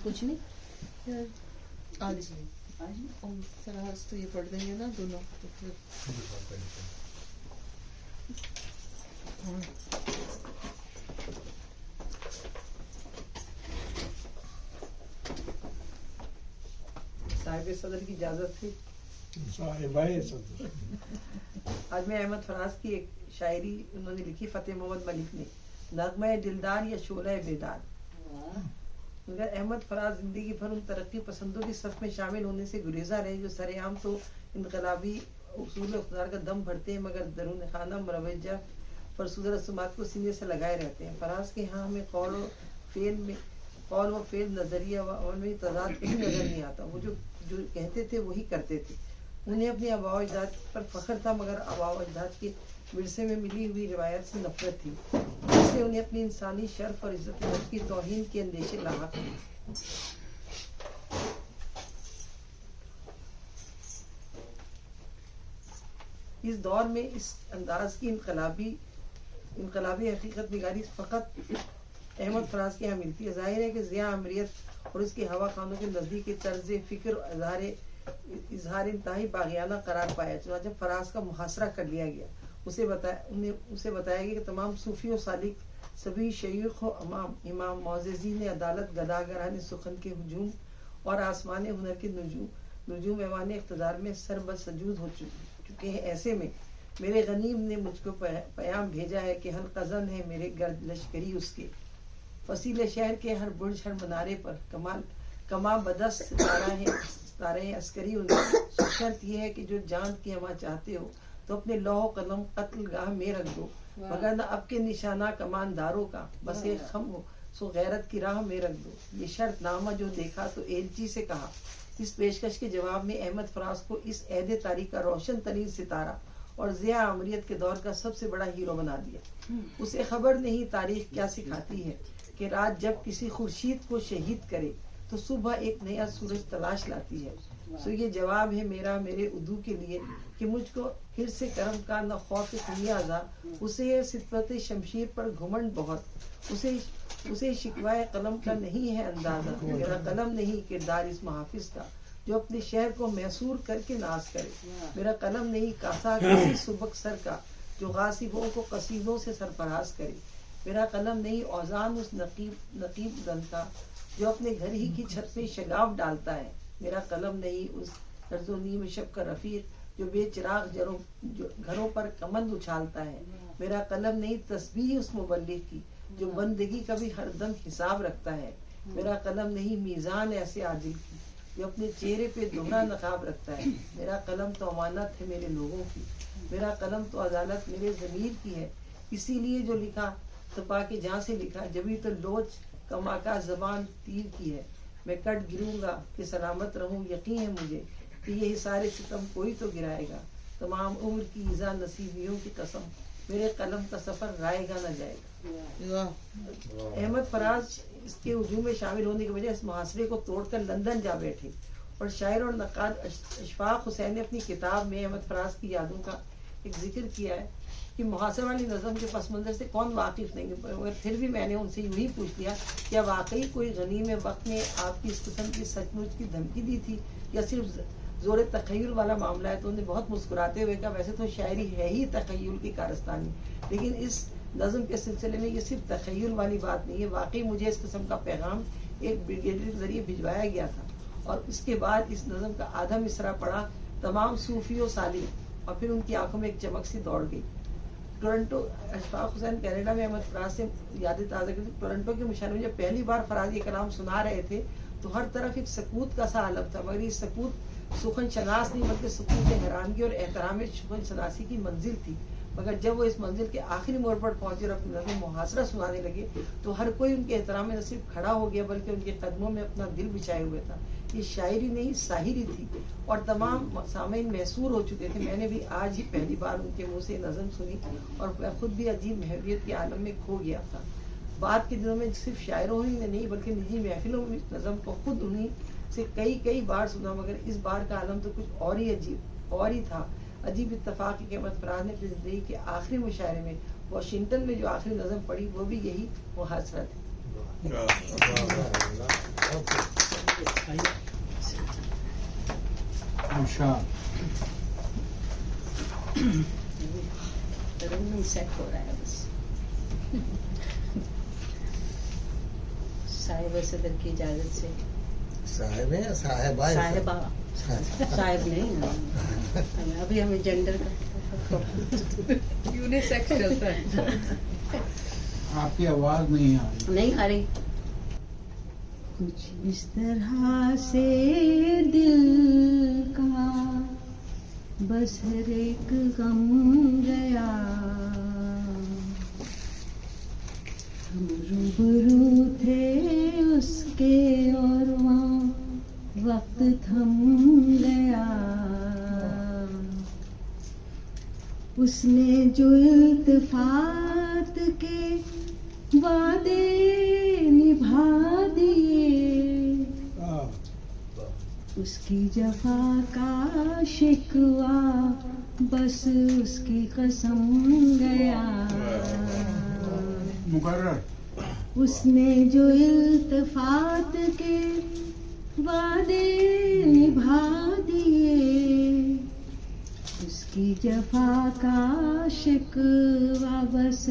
کچھ نہیں آج سراج تو یہ پڑھ دیں گے نا دونوں تو پھر صاحب صدر کی اجازت تھی. آج میں احمد فراز کی ایک شاعری انہوں نے لکھی فتح محمد ملک نے, نغمہ دلدار یا شعلہ بیدار. مگر احمد فراز زندگی بھر ان ترقی پسندوں کی صف میں شامل ہونے سے گریزاں رہے جو سر عام تو انقلابی اصول اقتدار کا دم بھرتے ہیں مگر درون خانہ مروجہ فرسودہ رسومات کو سینے سے لگائے رہتے ہیں. فراز کے ہاں ہمیں قول و فعل نظریہ و عمل میں تضاد کہیں نظر نہیں آتا. وہ جو کہتے تھے وہی کرتے تھے. انہیں اپنے آباء و اجداد پر فخر تھا مگر آباء و اجداد کے ورثے میں ملی ہوئی روایت سے نفرت تھی جس سے انہیں اپنی انسانی شرف اور عزت نفس کی توہین کے اندیشے لاحق تھے. اس دور میں اس انداز کی انقلابی حقیقت نگاری فقط احمد فراز کے یہاں ملتی ہے. ظاہر ہے کہ ضیاء امریت اور اس کے ہوا خانوں کے نزدیک طرز فکر اظہار انتہائی باغیانہ قرار پایا. چنانچہ فراز کا محاصرہ کر لیا گیا. اسے بتایا گیا کہ تمام صوفی و سالک سبھی شیوخ و امام معززین عدالت گداگران سخن کے ہجوم اور آسمان ہنر کے نجوم ایوان اقتدار میں سر بسجود ہو چکے ہیں. ایسے میں میرے غنیم نے مجھ کو پیام بھیجا ہے کہ حلقزن ہے میرے گرد لشکری اس کے, فصیل شہر کے ہر برج ہر منارے پر کما بدس ستارے عسکری ان کی. شرط یہ ہے کہ جو جان کی ہما چاہتے ہو تو اپنے لوح و قلم قتل گاہ میں رکھ دو, مگر نہ اب کے نشانہ کمانداروں کا بس ایک خم ہو سو غیرت کی راہ میں رکھ دو. یہ شرط نامہ جو دیکھا تو ایلچی سے کہا. اس پیشکش کے جواب میں احمد فراز کو اس عہد تاریخ کا روشن ترین ستارہ اور ضیاء امریت کے دور کا سب سے بڑا ہیرو بنا دیا. اسے خبر نہیں تاریخ کیا سکھاتی ہے کہ رات جب کسی خورشید کو شہید کرے تو صبح ایک نیا سورج تلاش لاتی ہے. سو یہ جواب ہے میرے ادو کے لیے کہ مجھ کو حرص کرم کا نہ خوف خمیازہ, اسے صفت شمشیر پر گھمنڈ بہت, اسے شکوائے قلم کا نہیں ہے اندازہ. میرا قلم نہیں کردار اس محافظ کا جو اپنے شہر کو محصور کر کے ناز کرے. میرا قلم نہیں کاسا کسی سبک سر کا جو غاصبوں کو قصیدوں سے سرفراز کرے. میرا قلم نہیں اوزان اس نقیب دل کا جو اپنے گھر ہی کی چھت پہ شگاف ڈالتا ہے. میرا قلم نہیں اس درز و نیم شب کا رفیق جو بے چراغ گھروں پر کمند اچھالتا ہے. میرا قلم نہیں تسبیح اس مبلغ کی جو بندگی کا بھی ہر دم حساب رکھتا ہے. میرا قلم نہیں میزان ایسے عادل کی جو اپنے چہرے پہ دوہرا نقاب رکھتا ہے. میرا قلم تو امانت ہے میرے لوگوں کی. میرا قلم تو عدالت میرے ضمیر کی ہے. اسی لیے جو لکھا تپا کے جہاں سے لکھا جبھی تو لوچ کماکا زبان تیر کی ہے. میں کٹ گروں گا کہ سلامت رہوں, یقین ہے مجھے کہ یہ سارے ستم کوئی تو گرائے گا. تمام عمر کی ایزا نصیبیوں کی قسم میرے قلم کا سفر رائے گا نہ جائے گا. احمد فراز اس کے ہجوم میں شامل ہونے کی وجہ اس محاصرے کو توڑ کر لندن جا بیٹھے اور شاعر اور نقاد اشفاق حسین نے اپنی کتاب میں احمد فراز کی یادوں کا ایک ذکر کیا ہے کہ محاصرے والی نظم کے پس منظر سے کون واقف نہیں ہے. مگر پھر بھی میں نے ان سے یہی پوچھ لیا کیا واقعی کوئی غنیم وقت نے آپ کی اس قسم کی سچ مچ کی دھمکی دی تھی یا صرف زور تخیل والا معاملہ ہے. تو انہوں نے بہت مسکراتے ہوئے کہا ویسے تو شاعری ہے ہی تخیل کی کارستانی, لیکن اس نظم کے سلسلے میں یہ صرف تخیل والی بات نہیں ہے. واقعی مجھے اس قسم کا پیغام ایک بریگیڈیئر کے ذریعے بھجوایا گیا تھا اور اس کے بعد اس نظم کا آدھا مصرع پڑا تمام صوفی و سالک اور پھر ان کی آنکھوں میں ایک چمک سی دوڑ گئی. ٹورنٹو اشفاق حسین کینیڈا میں احمد فراز سے یادیں تازہ کرتی. ٹورنٹو کے مشاعرے میں جب پہلی بار فراز یہ کلام سنا رہے تھے تو ہر طرف ایک سکوت کا سا عالم تھا, مگر یہ سکوت سخن شناس نہیں بلکہ سکوت حیرانگی اور احترام سخن شناسی کی منزل تھی. مگر جب وہ اس منزل کے آخری موڑ پر پہنچے اور اپنی نظم محاصرہ سنانے لگے تو ہر کوئی ان کے احترام میں نہ صرف کھڑا ہو گیا بلکہ ان کے قدموں میں اپنا دل بچھائے ہوئے تھا. یہ شاعری نہیں ساحری تھی اور تمام سامعین محصور ہو چکے تھے. میں نے بھی آج ہی پہلی بار ان کے منہ سے نظم سنی اور میں خود بھی عجیب محویت کے عالم میں کھو گیا تھا. بعد کے دنوں میں صرف شاعروں ہی نہیں بلکہ نجی محفلوں میں نظم کو خود انہیں سے کئی بار سنا, مگر اس بار کا عالم تو کچھ اور ہی تھا. عجیب اتفاق کہ احمد فراز نے اپنی زندگی کے آخری مشاعرے میں واشنگٹن میں جو آخری نظم پڑھی وہ بھی یہی محاصرہ تھی. ترنم سیٹ ہو رہا ہے بس. صاحب صدر کی اجازت سے. صاحب ہے یا صاحبہ ہے؟ صاحبہ صاحب نہیں ابھی ہمیں جینڈر کا یونیسیکس چلتا ہے. آپ کی آواز نہیں آ رہی. نہیں آ رہی. کچھ اس طرح سے دل کا بس ہر ایک غم گیا. ہم روبرو تھے اس کے اور وہاں وقت تھم گیا. اس نے جو التفات کے وعدے نبھا دیے اس کی جفا کا شکوہ بس اس کی قسم گیا. مقرر. اس نے جو التفات کے وعدے نبھا دیے اس کی جفا کا شکوہ بس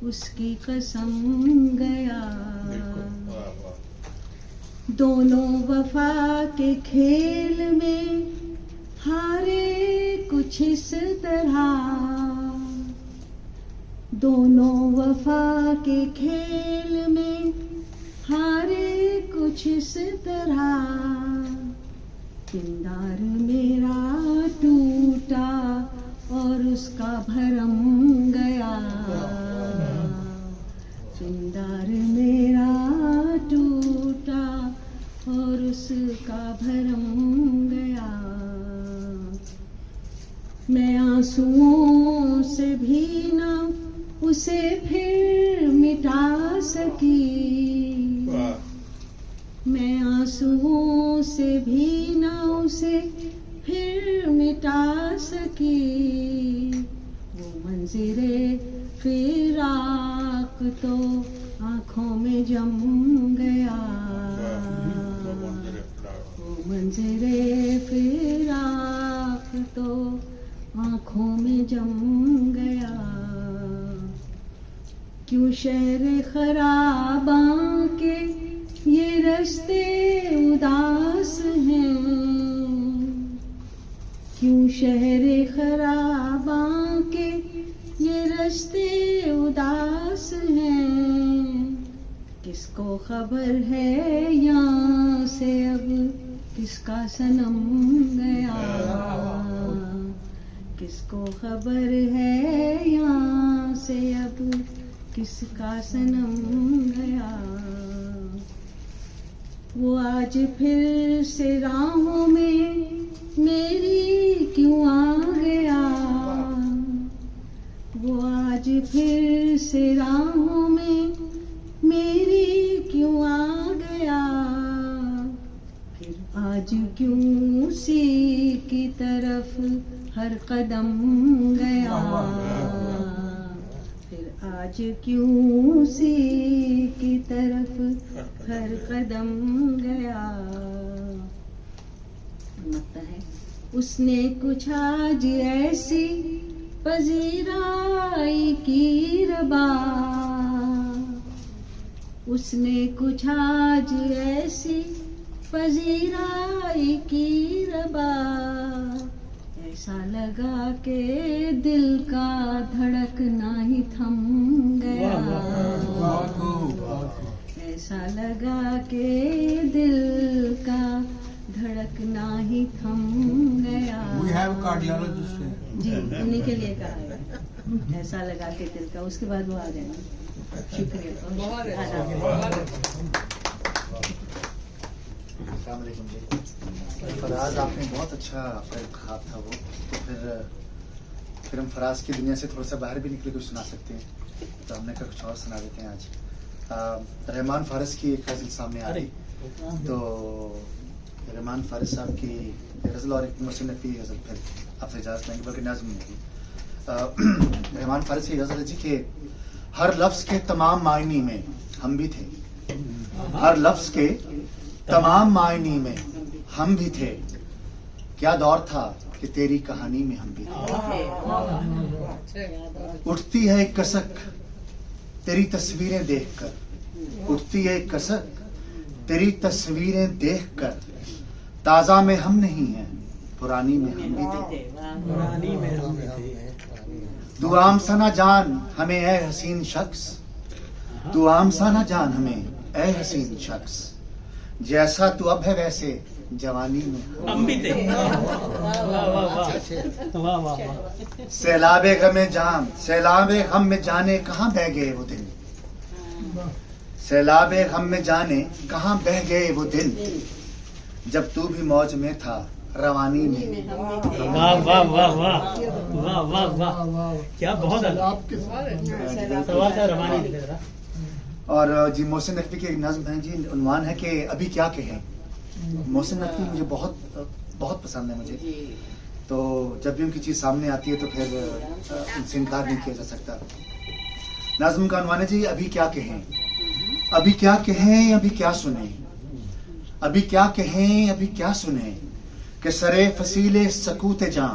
اس کی قسم گیا. دونوں وفا کے کھیل میں ہارے کچھ اس طرح. دونوں وفا کے کھیل میں ہارے کچھ اس طرح. پندار میرا ٹوٹا اور اس کا بھرم گیا. پندار میرا ٹوٹا اور اس کا بھرم گیا. میں آنسوؤں سے بھی نہ اسے پھر مٹا سکی. میں آنسوؤں سے بھی نہ اسے پھر مٹا سکی. وہ منظر فراق تو آنکھوں میں جم گیا. وہ منظر فراق تو آنکھوں میں جم گیا. کیوں شہر خراباں کے یہ رستے اداس ہیں. کیوں شہر خراباں کے یہ رستے اداس ہیں. کس کو خبر ہے یہاں سے اب کس کا صنم گیا. کس کو خبر ہے یہاں سے اب کس کا صنم گیا. وہ آج پھر سے راہوں میں میری کیوں آ گیا. وہ آج پھر سے راہوں میں میری کیوں آ گیا. پھر آج کیوں اسی کی طرف ہر قدم گیا. پھر آج کیوں اسی کی طرف ہر قدم گیا. مطلب ہے اس نے کچھ آج ایسی پذیرائی کی ربا. اس نے کچھ آج ایسی پذیرائی کی ربا. ایسا لگا کہ دل کا دھڑکنا ہی تھم گیا. ایسا لگا کہ دل کا دھڑکنا ہی تھم گیا. We have cardiologist. جی انہیں کے لیے کہا ہے. ایسا لگا کہ دل کا. اس کے بعد وہ آ جائیں گے. شکریہ. السلام علیکم جی. فراز آپ نے بہت اچھا آپ کا انتخاب تھا. وہ تو پھر ہم فراز کی دنیا سے تھوڑا سا باہر بھی نکل کر سنا سکتے ہیں, تو ہم نے کہا کچھ اور سنا دیتے ہیں. آج رحمان فارس کی ایک غزل سامنے آ رہی, تو رحمان فارس صاحب کی غزل اور ایک مصنفی غزل پھر آپ سے اجازت لیں گے, بلکہ نظم نہیں کی. رحمان فارس کی غزل ہے جی کہ ہر لفظ کے تمام معنی میں ہم بھی تھے. ہر لفظ کے تمام معنی میں ہم بھی تھے. کیا دور تھا کہ تیری کہانی میں ہم بھی تھے. اٹھتی ہے ایک کسک تیری تصویریں دیکھ کر. اٹھتی ہے ایک کسک تیری تصویریں دیکھ کر. تازہ میں ہم نہیں ہیں پرانی میں ہم بھی تھے. تو عام سا نہ جان ہمیں اے حسین شخص. تو عام سا نہ جان ہمیں اے حسین شخص. جیسا تو اب ہے ویسے جوانی میں ہم بھی تھے. سیلاب غم جام سیلاب غم میں جانے کہاں بہ گئے وہ دن. سیلاب غم میں جانے کہاں بہ گئے وہ دن. جب تو بھی موج میں تھا روانی میں. واہ واہ واہ واہ واہ واہ واہ کیا بہت سوال تھا روانی دکھ رہا. اور جی محسن نقوی کی ایک نظم ہے جی, عنوان ہے کہ ابھی کیا کہیں. محسن نقوی مجھے بہت بہت پسند ہے مجھے. تو جب بھی ان کی چیز سامنے آتی ہے تو پھر ان سے انکار نہیں کیا جا سکتا. نظم کا عنوان ہے جی ابھی کیا کہیں. ابھی کیا کہیں ابھی کیا سنیں. ابھی کیا کہیں ابھی کیا سنیں کہ سرے فصیل سکوت جاں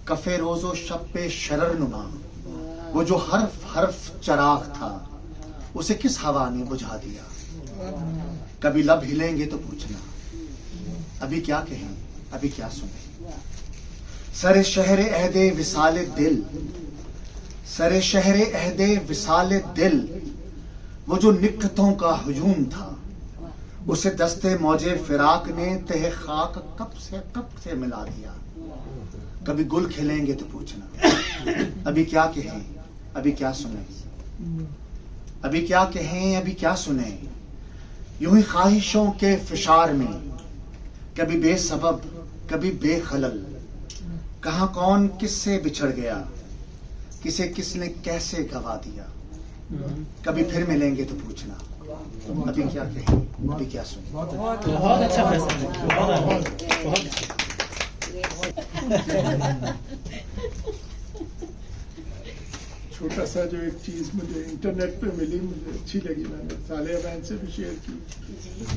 کف روز و شب پہ شرر نما. وہ جو حرف حرف چراغ تھا اسے کس ہوا نے بجھا دیا. کبھی لب ہلیں گے تو پوچھنا ابھی کیا کہیں ابھی کیا سنیں. سر شہر عہد وصال دل سر شہر عہد وصال دل. وہ جو نکتوں کا ہجوم تھا اسے دستے موج فراق نے تہ خاک کب سے ملا دیا. کبھی گل کھلیں گے تو پوچھنا ابھی کیا کہیں ابھی کیا سنیں. ابھی کیا کہیں ابھی کیا سنیں. یوں ہی خواہشوں کے فشار میں کبھی بے سبب کبھی بے خلل. کہاں کون کس سے بچھڑ گیا کسے کس نے کیسے گوا دیا. کبھی پھر ملیں گے تو پوچھنا ابھی کیا کہیں ابھی کیا سنیں. بہت اچھا فیصلہ چھوٹا سا جو ایک چیز مجھے انٹرنیٹ پہ ملی مجھے اچھی لگی. میں نے صالحہ بہن سے بھی شیئر کی,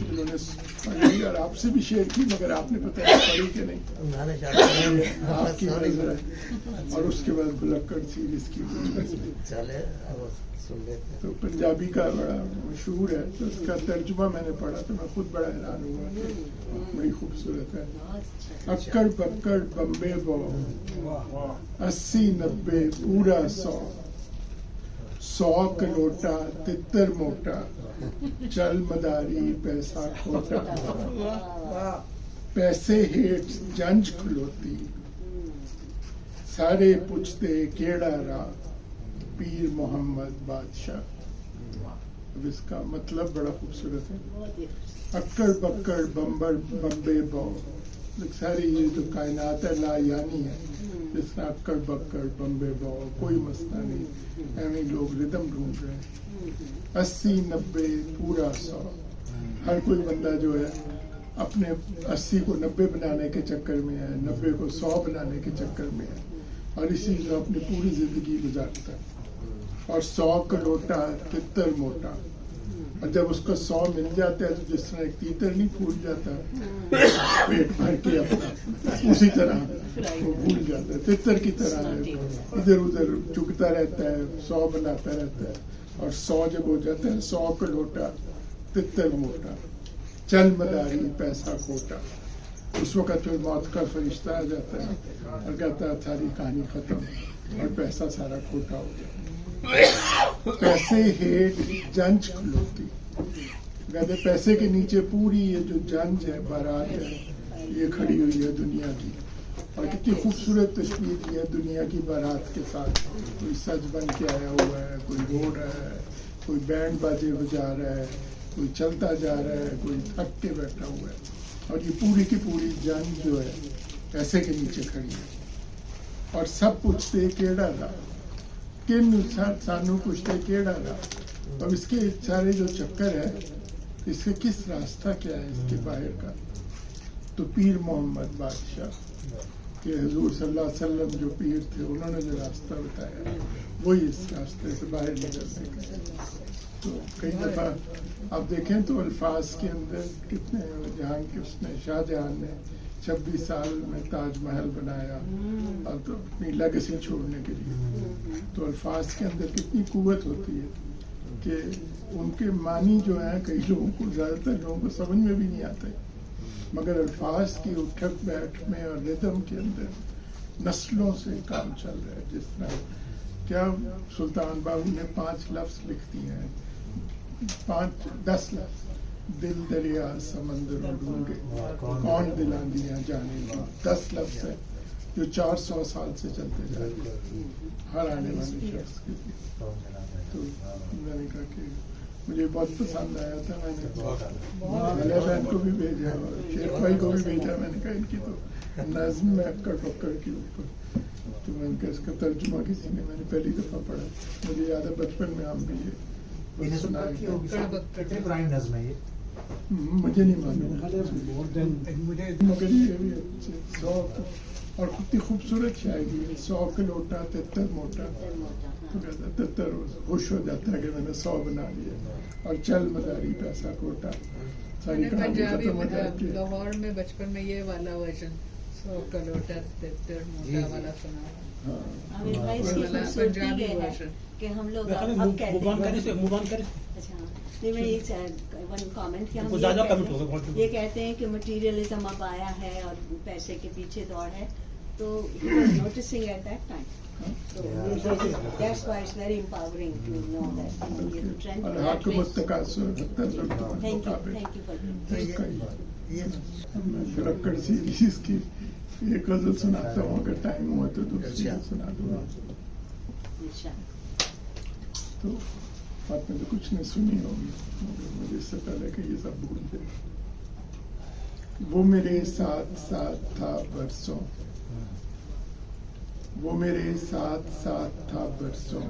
انہوں نے پڑھی اور آپ سے بھی شیئر کی, مگر آپ نے پتہ نہیں پڑھی کہ نہیں. آپ کی نظر ہے. اور اس کے بعد بلکڑ سیریز کی تو پنجابی کا بڑا مشہور ہے. تو اس کا ترجمہ میں نے پڑھا تو میں خود بڑا حیران ہوا کہ بڑی خوبصورت ہے. اکڑ پکڑ بمبے بو 80 90 پورا 100 کلوٹا تتر موٹا چل مداری پیسہ کھوٹا. پیسے ہیٹ جنج کھلوتی سارے پوچھتے کیڑا راہ پیر محمد بادشاہ. اب اس کا مطلب بڑا خوبصورت ہے. اکڑ پکڑ بمبے بو. ساری یہ جو کائنات ہے لا یعنی ہے. جس طرح اکڑ بکڑ بمبے بو کوئی مسئلہ نہیں. ایویں لوگ ردم ڈھونڈ رہے ہیں. 80 90 پورا 100. ہر کوئی بندہ جو ہے اپنے 80 کو 90 بنانے کے چکر میں ہے, 90 کو 100 بنانے کے چکر میں ہے, اور اسی طرح اپنی پوری زندگی گزارتا ہے. اور 100 کلوٹا تتر موٹا. اور جب اس کو 100 مل جاتا ہے تو جس طرح ایک تیتر نہیں پھول جاتا پیٹ بھر کے اپنا, اسی طرح وہ بھول جاتا ہے. تتر کی طرح ہے, ادھر ادھر چگتا رہتا ہے, 100 بناتا رہتا ہے. اور 100 جب ہو جاتا ہے 100 کلوٹا تتر موٹا چل مداری پیسہ کھوٹا. اس وقت پھر موت کا فرشتہ آ جاتا ہے اور کہتا ہے ساری کہانی ختم اور پیسہ سارا کھوٹا ہو گیا. پیسے ہیٹ جنج کھلوتی. کہتے پیسے کے نیچے پوری یہ جو جنج ہے بارات ہے یہ کھڑی ہوئی ہے دنیا کی. اور کتنی خوبصورت تشبیہ دی ہے دنیا کی بارات کے ساتھ. کوئی سج بن کے آیا ہوا ہے, کوئی رو رہا ہے, کوئی بینڈ باجے بجا رہا ہے, کوئی چلتا جا رہا ہے, کوئی تھک کے بیٹھا ہوا ہے. اور یہ پوری کی پوری جنگ جو ہے پیسے کے نیچے کھڑی ہے. اور سب پوچھتے کیڑا رہا, کن سانو پوچھتے کیڑا رہا. اب اس کے سارے جو چکر ہے اس کے کس راستہ کیا ہے اس کے باہر کا. تو پیر محمد بادشاہ کہ حضور صلی اللہ علیہ وسلم جو پیر تھے انہوں نے جو راستہ بتایا وہی اس راستے سے باہر نکل سکے. تو کئی دفعہ آپ دیکھیں تو الفاظ کے اندر کتنے جہاں کے اس نے شاہ جہاں نے 26 سال میں تاج محل بنایا اور تو اپنی لیگیسی چھوڑنے کے لیے. تو الفاظ کے اندر کتنی قوت ہوتی ہے کہ ان کے معنی جو ہیں کئی لوگوں کو زیادہ تر لوگوں کو سمجھ میں بھی نہیں آتے, مگر الفاظ کی اٹھک بیٹھ میں اور ردم کے اندر نسلوں سے کام چل رہا ہے. جس طرح کیا سلطان باہو نے 5 لفظ لکھ دیے ہیں, 10 لفظ, دل دریا سمندر اور ڈونگے کون دلا دیا جانے گا. 10 لفظ ہیں جو 400 سال سے چلتے جا رہے ہیں ہر آنے والے شخص کے لیے. تو میں نے کہا کہ مجھے بہت پسند آیا تھا. میں نے علیہ بہن کو بھی بھیجا اور شیخ بھائی کو بھی بھیجا. میں نے کہا ان کی تو نظم میں اکڑ پکڑ کے اوپر, تو میں نے کہا اس کا ترجمہ کسی نے, میں نے پہلی دفعہ پڑھا. مجھے یاد ہے بچپن میں ہم بھی یہ سنا, کتنی پرانی نظم ہے یہ؟ مجھے نہیں معلوم, مگر یہ بھی 100 اور کتنی خوبصورت شاعری ہے. 100 کا لوٹا تتر موٹا, تو کہتا ہے تتر خوش ہو جاتا ہے کہ میں نے 100 بنا لیا, اور چل مداری پیسہ کوٹا. ساری کہانی ختم ہو جاتی ہے. لاہور میں بچپن میں یہ والا ورژن 100 کا لوٹا تتر موٹا والا سنا. عامر بھائی اس کی خوبصورتی یہ ہے کہ ہم لوگ اب کہتے ہیں, اچھا نہیں میں ایک ون کامنٹ کیا, ہم یہ کہتے ہیں کہ مٹیریلزم اب آیا ہے اور پیسے کے پیچھے دوڑ ہے, تو noticing at that time. That's why it's very empowering to know that the trend اور that حاکمت ways. تکاثر Thank you for that. میں شرکڑ سیریز کی ایک غزل سناتا ہوں, اگر ٹائم ہوا تو دوسری سنا دوں گا. تو آپ نے تو کچھ نہیں سنی ہوگی, مجھے اس سے پہلے کہ یہ سب بھول جائے. وہ میرے ساتھ ساتھ تھا برسوں, وہ میرے ساتھ ساتھ تھا برسوں,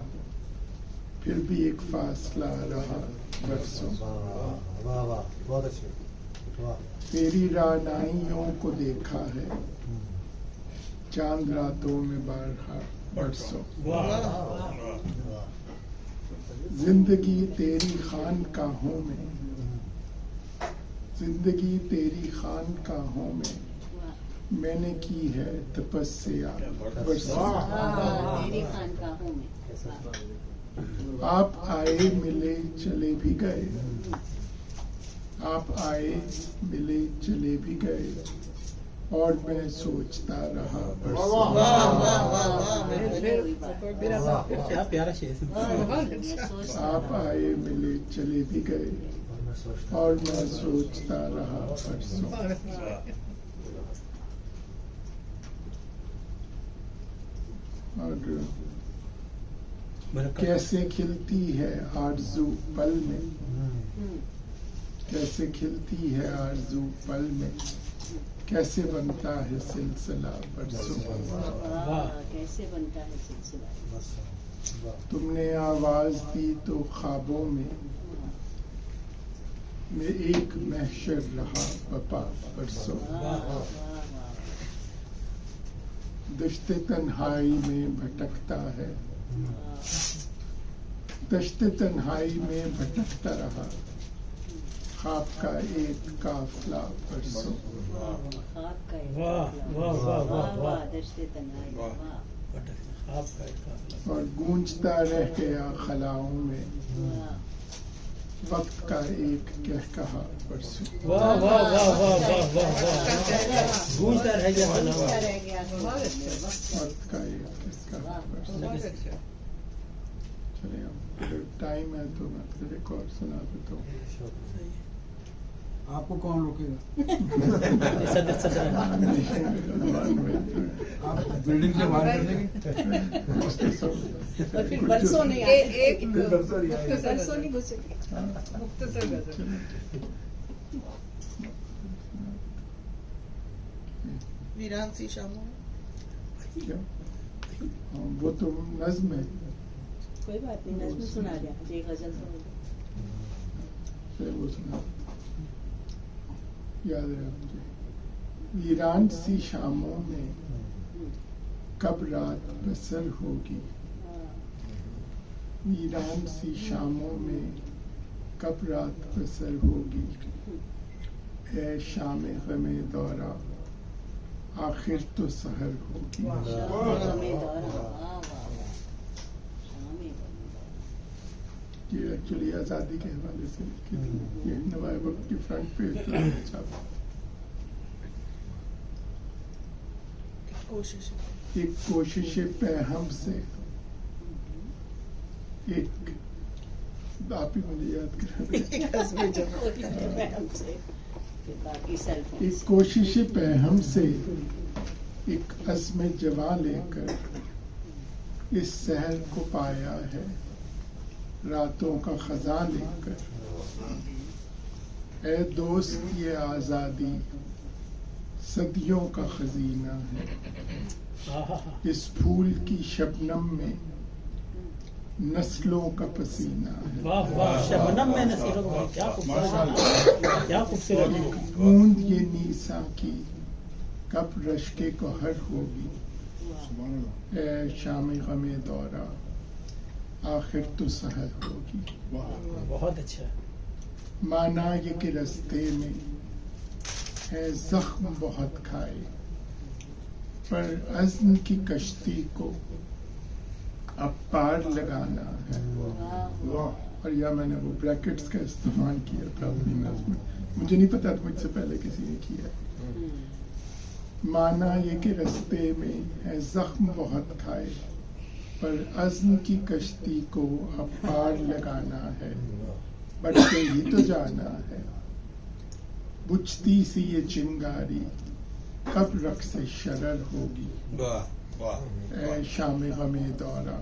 پھر بھی ایک فاصلہ رہا برسوں. بہت اچھے. تیری رعنائیوں کو دیکھا ہے چاند راتوں میں بارہا برسوں. زندگی تیری خانقاہوں میں, زندگی تیری خانقاہوں میں میں نے کی ہے تپسیا برسوں. تیری خانقاہوں میں آپ آئے ملے چلے بھی گئے, آپ آئے ملے چلے بھی گئے, اور میں سوچتا رہا برسوں. کیا پیارا شعر. آپ آئے ملے چلے بھی گئے, اور میں سوچتا رہا برسوں. اور کیسے کھلتی ہے آرزو پل میں, کیسے کھلتی ہے آرزو پل میں, کیسے بنتا ہے سلسلہ برسوں. کیسے بنتا ہے سلسلہ. تم نے آواز دی تو خوابوں میں ایک محشر رہا بپا برسوں. دشت تنہائی میں بھٹکتا ہے, دشت تنہائی میں بھٹکتا رہا, خواب کا ایک قافلہ برسوں. خواب کا دشت تنہائی, اور گونجتا رہ گیا خلاؤں میں وقت کا ایک کہکہا برسوں. گونجتا رہ گیا وقت کا ایک کہکہا برسوں. چلے اگر ٹائم ہے تو میں پھر ایک اور سنا دیتا ہوں. آپ کو کون روکے گا؟ آپ بلڈنگ سے باہر نکلیں گے. برسوں نہیں ایک برسوں نہیں گھسے مختصر غزل. ویران سی شاموں وہ تو نظم ہے. کوئی بات نہیں, نظم سنا دیا, ایک غزل پھر وہ سنا یاد رہا مجھے. ویران سی شاموں میں کب رات بسر ہوگی, ویران سی شاموں میں کب رات بسر ہوگی اے شام غم دورہ آخر تو سحر ہوگی. یہ ایکچولی آزادی کے حوالے سے لکھی تھی. یہ نوائے وقت کی فرنٹ پیج پر چھاپا. ایک کوشش پہم سے ایک آپ ہی مجھے یاد کرا دیں. ایک کوشش پہم سے ایک عزم جواں لے کر اس سحر کو پایا ہے راتوں کا خزاں لے کر. اے دوست یہ آزادی صدیوں کا خزینہ ہے. اس پھول کی شبنم میں نسلوں کا پسینہ ہے. شبنم میں نسلوں کا، کیا خوبصورت. بوند یہ نیسا کی کب رشک گوہر ہوگی اے شام غم دورہ آخر تو سحر ہوگی. بہت اچھا. مانا یہ کہ رستے میں ہے زخم بہت کھائے پر عزم کی کشتی کو اب پار لگانا ہے. اور یا میں نے وہ بریکٹس کا استعمال کیا تھا اپنی نظم میں، مجھے نہیں پتا مجھ سے پہلے کسی نے کیا. مانا یہ کہ رستے میں ہے زخم بہت کھائے پر عزم کی کشتی کو اب پار لگانا ہے. بڑھتے ہی تو جانا ہے. بجھتی سی یہ چنگاری کب رقص شرر ہوگی اے شام غم دورہ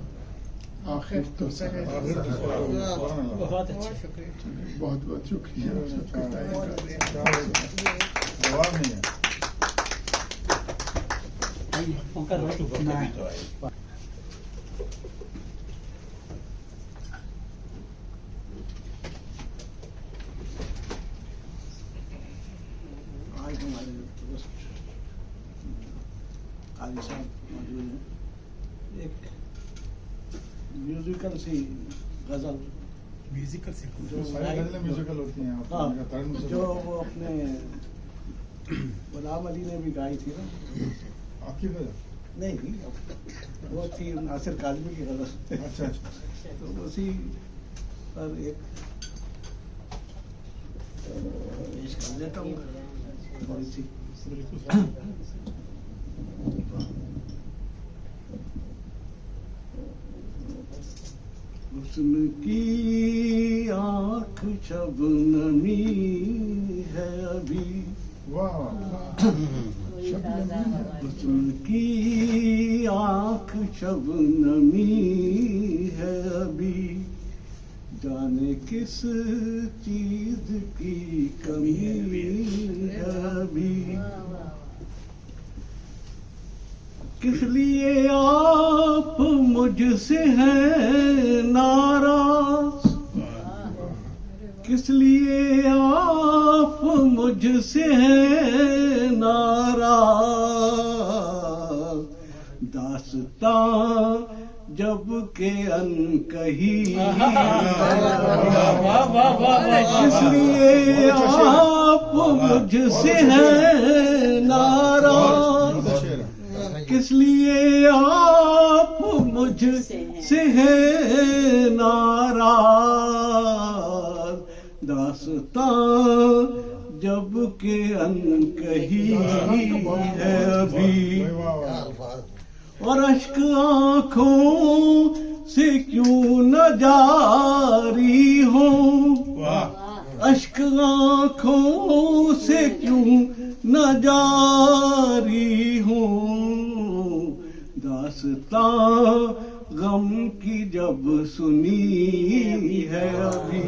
آخر تو سحر. بہت اچھا. بہت بہت شکریہ. آج ہمارے قاضی صاحب موجود ہیں. ایک میوزیکل سی غزل جو وہ اپنے غلام علی نے بھی گائی تھی نا. آپ کی غزل نہیں وہ تھی ناصر کاظمی کی غزل. اچھا اچھا. تو اسی پر ایک پیش کر دیتا ہوں تھوڑی سی. حسن کی آنکھ شبنمی ہے ابھی. حسن کی آنکھ شبنمی ہے ابھی. جانے کس چیز کی کمی ہے ابھی. کس لیے آپ مجھ سے ہیں ناراض. کس لیے آپ مجھ سے ہیں ناراض. داستان جب کہ ان کہی کس لیے آپ مجھ سے ہیں ناراض. کس لیے آپ مجھ سے ہیں ناراض. داستان جب کہ ان کہی ہے ابھی. اور اشک آنکھوں سے کیوں نہ جاری ہوں. اشک آنکھوں سے کیوں نہ جاری ہوں. داستان غم کی جب سنی ہے ابھی.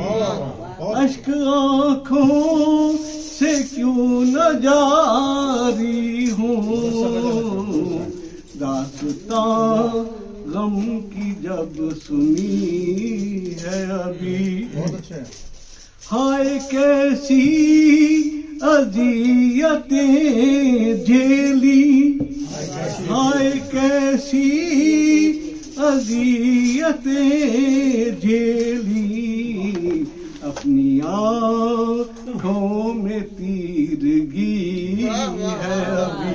اشک آنکھوں سے کیوں نہ جاری ہوں. داستان غم کی جب سنی ہے ابھی. ہائے کیسی اذیتیں جھیلی. ہائے کیسی اذیتیں جھیلی. اپنی آنکھوں میں تیرگی ہے ابھی،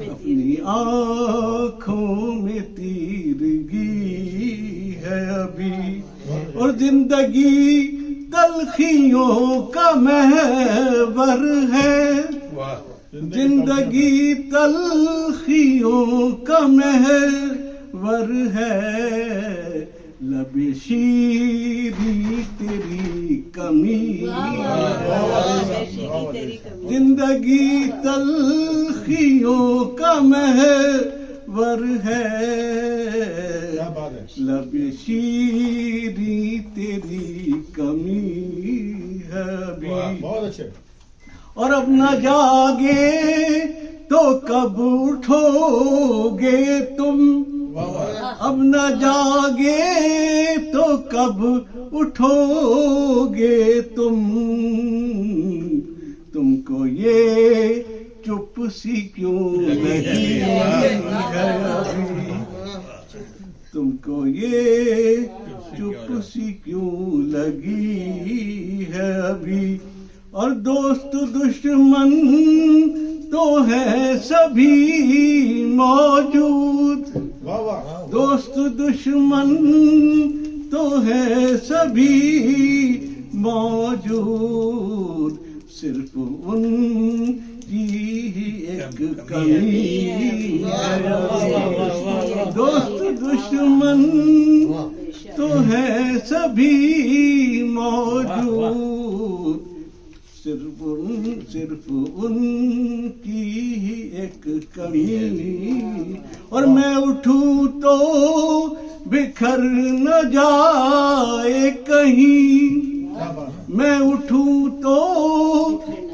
اپنی آنکھوں میں تیرگی ہے ابھی، اور زندگی تلخیوں کا محور ہے، زندگی تلخیوں کا محور ہے، لب شیری تیری کمی ہے، زندگی تلخیوں کا محور ہے، لب شیری تیری کمی ہے ابھی، بہت اچھے. اور اب نہ جاگے تو کب اٹھو گے تم، اب نہ جاگے تو کب اٹھو گے تم کو یہ چپ سی کیوں لگی ہے ابھی، تم کو یہ چپ سی کیوں لگی ہے ابھی، اور دوست دشمن تو ہے سبھی موجود، دوست دشمن تو ہے سبھی موجود، صرف ان کی ہی ایک کمی ہے، دوست دشمن تو ہے سبھی موجود، صرف ان کی ہی ایک کمی، اور میں اٹھوں تو بکھر نہ جائے کہیں، میں اٹھوں تو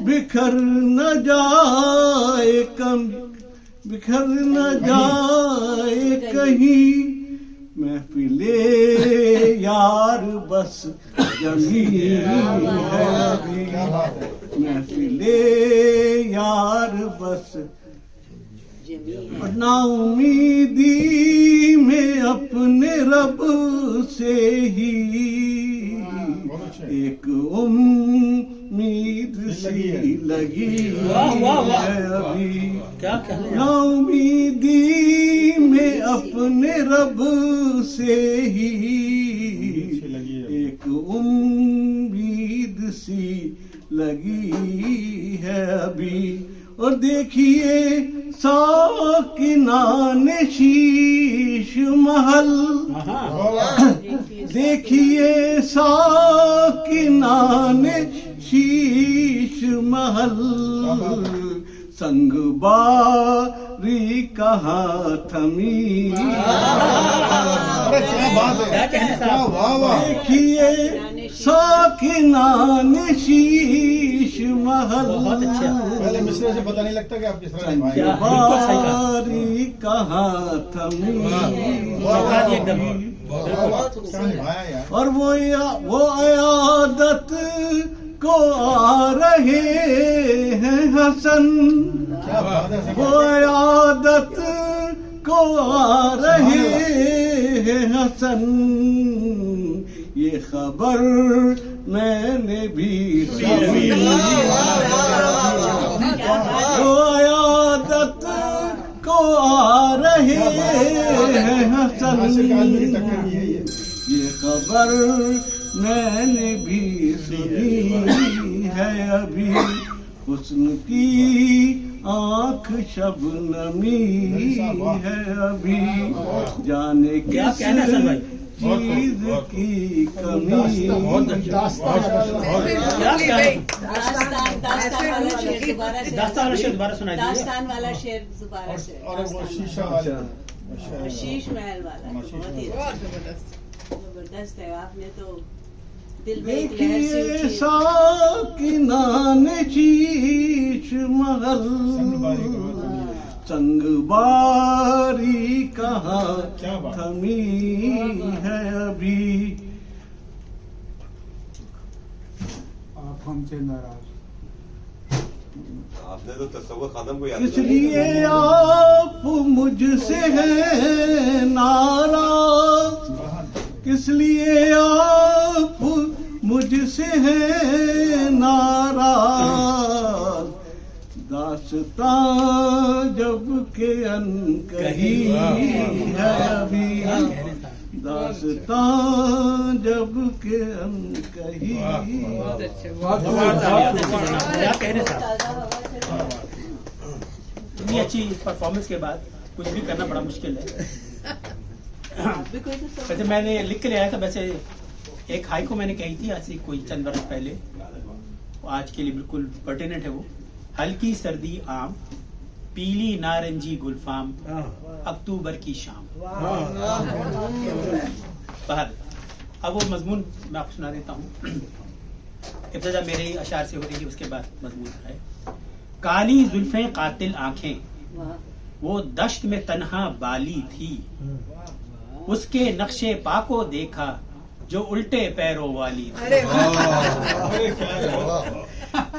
بکھر نہ جائے بکھر نہ جائے کہیں، محفل یار بس جمی ہے ابھی، محفل یار بس، نا امیدی میں اپنے رب سے ہی ایک امید سی لگی ہے ابھی، نا امیدی میں اپنے رب سے ہی ایک امید سی لگی ہے ابھی، اور دیکھیے ساکنان شیش محل، دیکھیے ساکنان شیش محل، سنگ باری کہاں تھمی، دیکھیے ساکنان شیش محل، پہلے مصرے سے پتہ نہیں لگتا کہ آپ کس طرح نبھائیں گے. باری کہاں تھمی، اور وہ عیادت کو آ رہے ہیں حسن، وہ عیادت کو آ رہے ہیں حسن، یہ خبر میں نے بھی سنی، وہ عیادت کو آ رہے ہیں حسن، یہ خبر میں نے بھی سنی ہے ابھی، حسن کی آنکھ شبنمی ہے ابھی، جانے کس چیز کی کمی، داستان والا شعر دوبارہ سے، اور وہ شیشہ والا شیش محل والا بہت ہی زبردست ہے، آپ نے تو دل میں ایک لہر سی دیکھیے اٹھی۔ ساکنان شیش محل، سنگ باری کہاں تھمی ہے ابھی، آپ ہم سے ناراض، آپ نے تو تصور خادم کو یاد اس لیے آپ مجھ سے ہیں ناراض، کس لیے آپ مجھ سے ہے ناراض داستان جب کہ ان کہی ہے ابھی داستان جب کہ ان کہی اتنی اچھی پرفارمنس کے بعد کچھ بھی کرنا بڑا مشکل ہے. ویسے میں نے لکھ کے لے آیا تھا. ویسے ایک ہائیکو میں نے کہی تھی آج سے کوئی چند برس پہلے, آج کے لیے بالکل پرٹیننٹ ہے وہ. ہلکی سردی عام, پیلی نارنجی گلفام, اکتوبر کی شام. بہر اب وہ مضمون میں آپ کو سنا دیتا ہوں. ابتدا میرے ہی اشعار سے ہو رہی ہے, اس کے بعد مضمون ہے. کالی زلفیں قاتل آنکھیں وہ دشت میں تنہا بالی تھی, اس کے نقشے پا کو دیکھا جو الٹے پیروں والی تھی.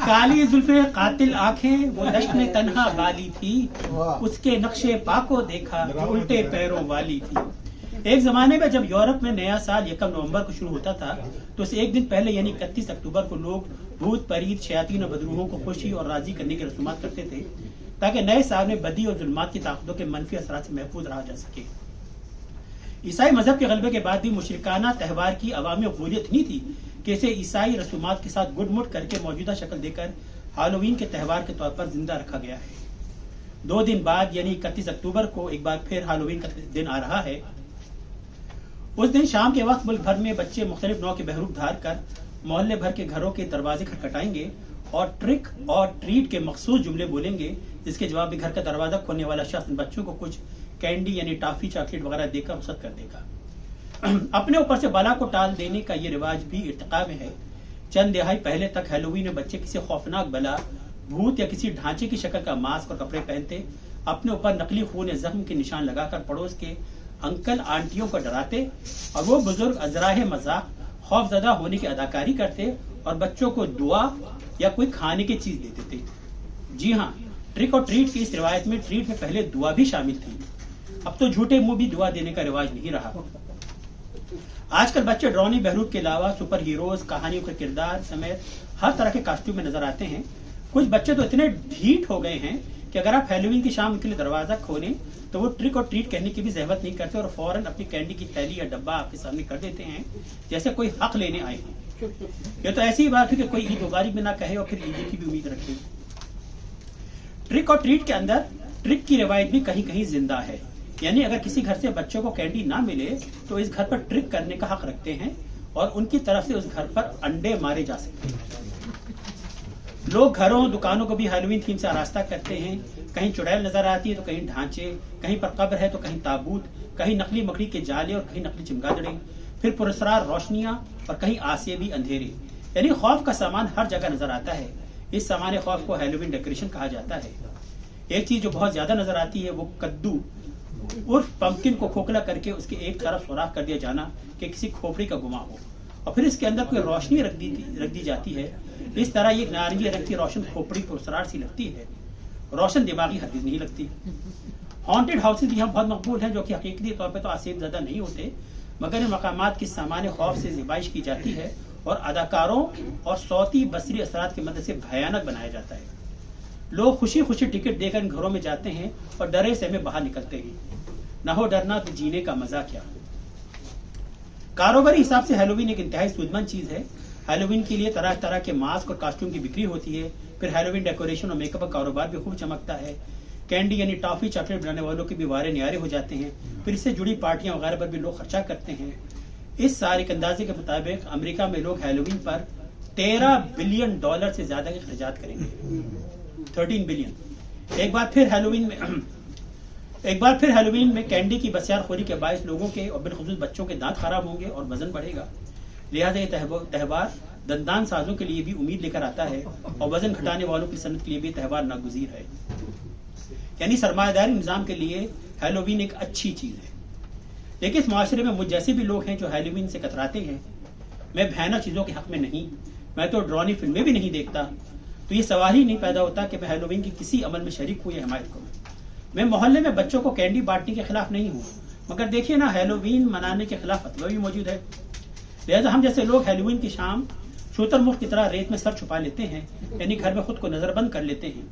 کالی زلفیں قاتل آنکھیں وہ دشت میں تنہا بالی تھی, اس کے نقشے پا کو دیکھا جو الٹے پیروں والی تھی. ایک زمانے میں جب یورپ میں نیا سال 1 نومبر کو شروع ہوتا تھا تو اس ایک دن پہلے یعنی 31 اکتوبر کو لوگ بھوت پریت شیاطین اور بدروحوں کو خوشی اور راضی کرنے کی رسومات کرتے تھے تاکہ نئے سال میں بدی اور ظلمات کی طاقتوں کے منفی اثرات سے محفوظ رہا جا سکے. عیسائی مذہب کے غلبے کے بعد بھی مشرکانہ تہوار کی عوامی قبولیت نہیں تھی کہ اسے عیسائی رسومات کے ساتھ گڈ مٹ کر کے موجودہ شکل دے کر ہالووین کے تہوار کے طور پر زندہ رکھا گیا ہے. 2 دن بعد یعنی 31 اکتوبر کو ایک بار پھر ہالووین کا دن آ رہا ہے. اس دن شام کے وقت ملک بھر میں بچے مختلف نوع کے بہروپ دھار کر محلے بھر کے گھروں کے دروازے کھٹکھٹائیں گے اور ٹرک اور ٹریٹ کے مخصوص جملے بولیں گے, جس کے جواب میں گھر کا دروازہ کھولنے والا شخص بچوں کو کچھ کینڈی یعنی ٹافی چاکلیٹ وغیرہ دے کر رخصت کر دے گا. اپنے اوپر سے بلا کو ٹال دینے کا یہ رواج بھی ارتقاء میں ہے. چند دہائی پہلے تک ہیلووین میں بچے کسی خوفناک بلا, بھوت یا کسی ڈھانچے کی شکل کا ماسک اور کپڑے پہنتے, اپنے اوپر نقلی خون یا زخم کے نشان لگا کر پڑوس کے انکل آنٹیوں کو ڈراتے اور وہ بزرگ ازراہ مذاق خوف زدہ ہونے کی اداکاری کرتے اور بچوں کو دعا یا کوئی کھانے کی چیز دیتے تھے. جی ہاں, ٹرک اور ٹریٹ کی اس روایت میں ٹریٹ میں پہلے دعا بھی شامل تھی. اب تو جھوٹے منہ بھی دعا دینے کا رواج نہیں رہا. آج کل بچے ڈرونی بہروپ کے علاوہ سپر ہیروز, کہانیوں کے کردار سمیت ہر طرح کے کاسٹیوم میں نظر آتے ہیں. کچھ بچے تو اتنے ڈھیٹ ہو گئے ہیں کہ اگر آپ ہیلووین کی شام کے لیے دروازہ کھولیں تو وہ ٹرک اور ٹریٹ کہنے کی بھی زحمت نہیں کرتے اور فوراً اپنی کینڈی کی تھیلی یا ڈبہ آپ کے سامنے کر دیتے ہیں جیسے کوئی حق لینے آئے ہیں. یہ تو ایسی ہی بات ہے کہ کوئی عید مبارک بھی نہ کہے اور پھر عید کی بھی امید رکھے. ٹرک اور ٹریٹ کے اندر ٹرک کی روایت بھی کہیں کہیں زندہ ہے. یعنی اگر کسی گھر سے بچوں کو کینڈی نہ ملے تو اس گھر پر ٹرک کرنے کا حق رکھتے ہیں اور ان کی طرف سے اس گھر پر انڈے مارے جا سکتے ہیں. لوگ گھروں دکانوں کو بھی ہیلووین تھیم سے آراستہ کرتے ہیں. کہیں چڑیل نظر آتی ہے تو کہیں ڈھانچے, کہیں پر قبر ہے تو کہیں تابوت, کہیں نقلی مکڑی کے جالے اور کہیں نقلی چمگادڑے, پھر پراسرار روشنیاں اور کہیں آسے بھی اندھیرے. یعنی خوف کا سامان ہر جگہ نظر آتا ہے. اس سامان خوف کو ہیلووین ڈیکوریشن کہا جاتا ہے. ایک چیز جو بہت زیادہ نظر آتی ہے وہ کدو عرف پمپکن کو کھوکھلا کر کے اس کے ایک طرف سوراخ کر دیا جانا کہ کسی کھوپڑی کا گما ہو اور پھر اس کے اندر کوئی روشنی رکھ دی جاتی ہے. اس طرح یہ نارنجی رنگ کی روشن کھوپڑی پرسرار سی لگتی ہے, روشن دماغی ہرگز نہیں لگتی. ہانٹڈ ہاؤسز یہاں بہت مقبول ہیں جو کہ حقیقی طور پہ تو آسیب زدہ نہیں ہوتے مگر ان مقامات کی سامان خوف سے زیبائش کی جاتی ہے اور اداکاروں اور صوتی بصری اثرات کی مدد سے بھیانک بنایا جاتا ہے. لوگ خوشی خوشی ٹکٹ دے کر گھروں میں جاتے ہیں اور ڈرے سہمے باہر نکلتے ہیں. نہ ہو ڈرنا تو جینے کا مزہ کیا. کاروباری حساب سے ہیلووین ایک انتہائی سود مند چیز ہے. ہیلووین کے لیے طرح طرح کے ماسک اور کاسٹیوم کی بکری ہوتی ہے. پھر ہیلووین ڈیکوریشن اور میک اپ کا کاروبار بھی خوب چمکتا ہے. کینڈی یعنی ٹافی چاکلیٹ بنانے والوں کے بھی وارے نیارے ہو جاتے ہیں. پھر اس سے جڑی پارٹیاں وغیرہ پر بھی لوگ خرچہ کرتے ہیں. اس سال ایک اندازے کے مطابق امریکہ میں لوگ ہیلووین پر $13 بلین سے زیادہ کے اخراجات کریں گے. 13 بلین. ایک بار پھر ہیلووین میں کینڈی کی بسیار خوری کے باعث لوگوں کے اور بالخصوص بچوں کے دانت خراب ہوں گے اور وزن بڑھے گا. لہٰذا یہ تہوار دندان سازوں کے لیے بھی امید لے کر آتا ہے اور وزن گھٹانے والوں کی صنعت کے لیے بھی تہوار ناگزیر ہے. یعنی سرمایہ داری نظام کے لیے ہیلووین ایک اچھی چیز ہے. لیکن اس معاشرے میں مجھ جیسے بھی لوگ ہیں جو ہیلووین سے کتراتے ہیں. میں بھیانک چیزوں کے حق میں نہیں, میں تو ڈرونی فلمیں بھی نہیں دیکھتا, تو یہ سوال ہی نہیں پیدا ہوتا کہ میں ہیلووین کی کسی عمل میں شریک ہوں یا حمایت کروں. میں محلے میں بچوں کو کینڈی بانٹنے کے خلاف نہیں ہوں, مگر دیکھیے نا ہیلووین منانے کے خلاف فتویٰ بھی موجود ہے. لہٰذا ہم جیسے لوگ ہیلووین کی شام شتر مرغ کی طرح ریت میں سر چھپا لیتے ہیں، یعنی گھر میں خود کو نظر بند کر لیتے ہیں،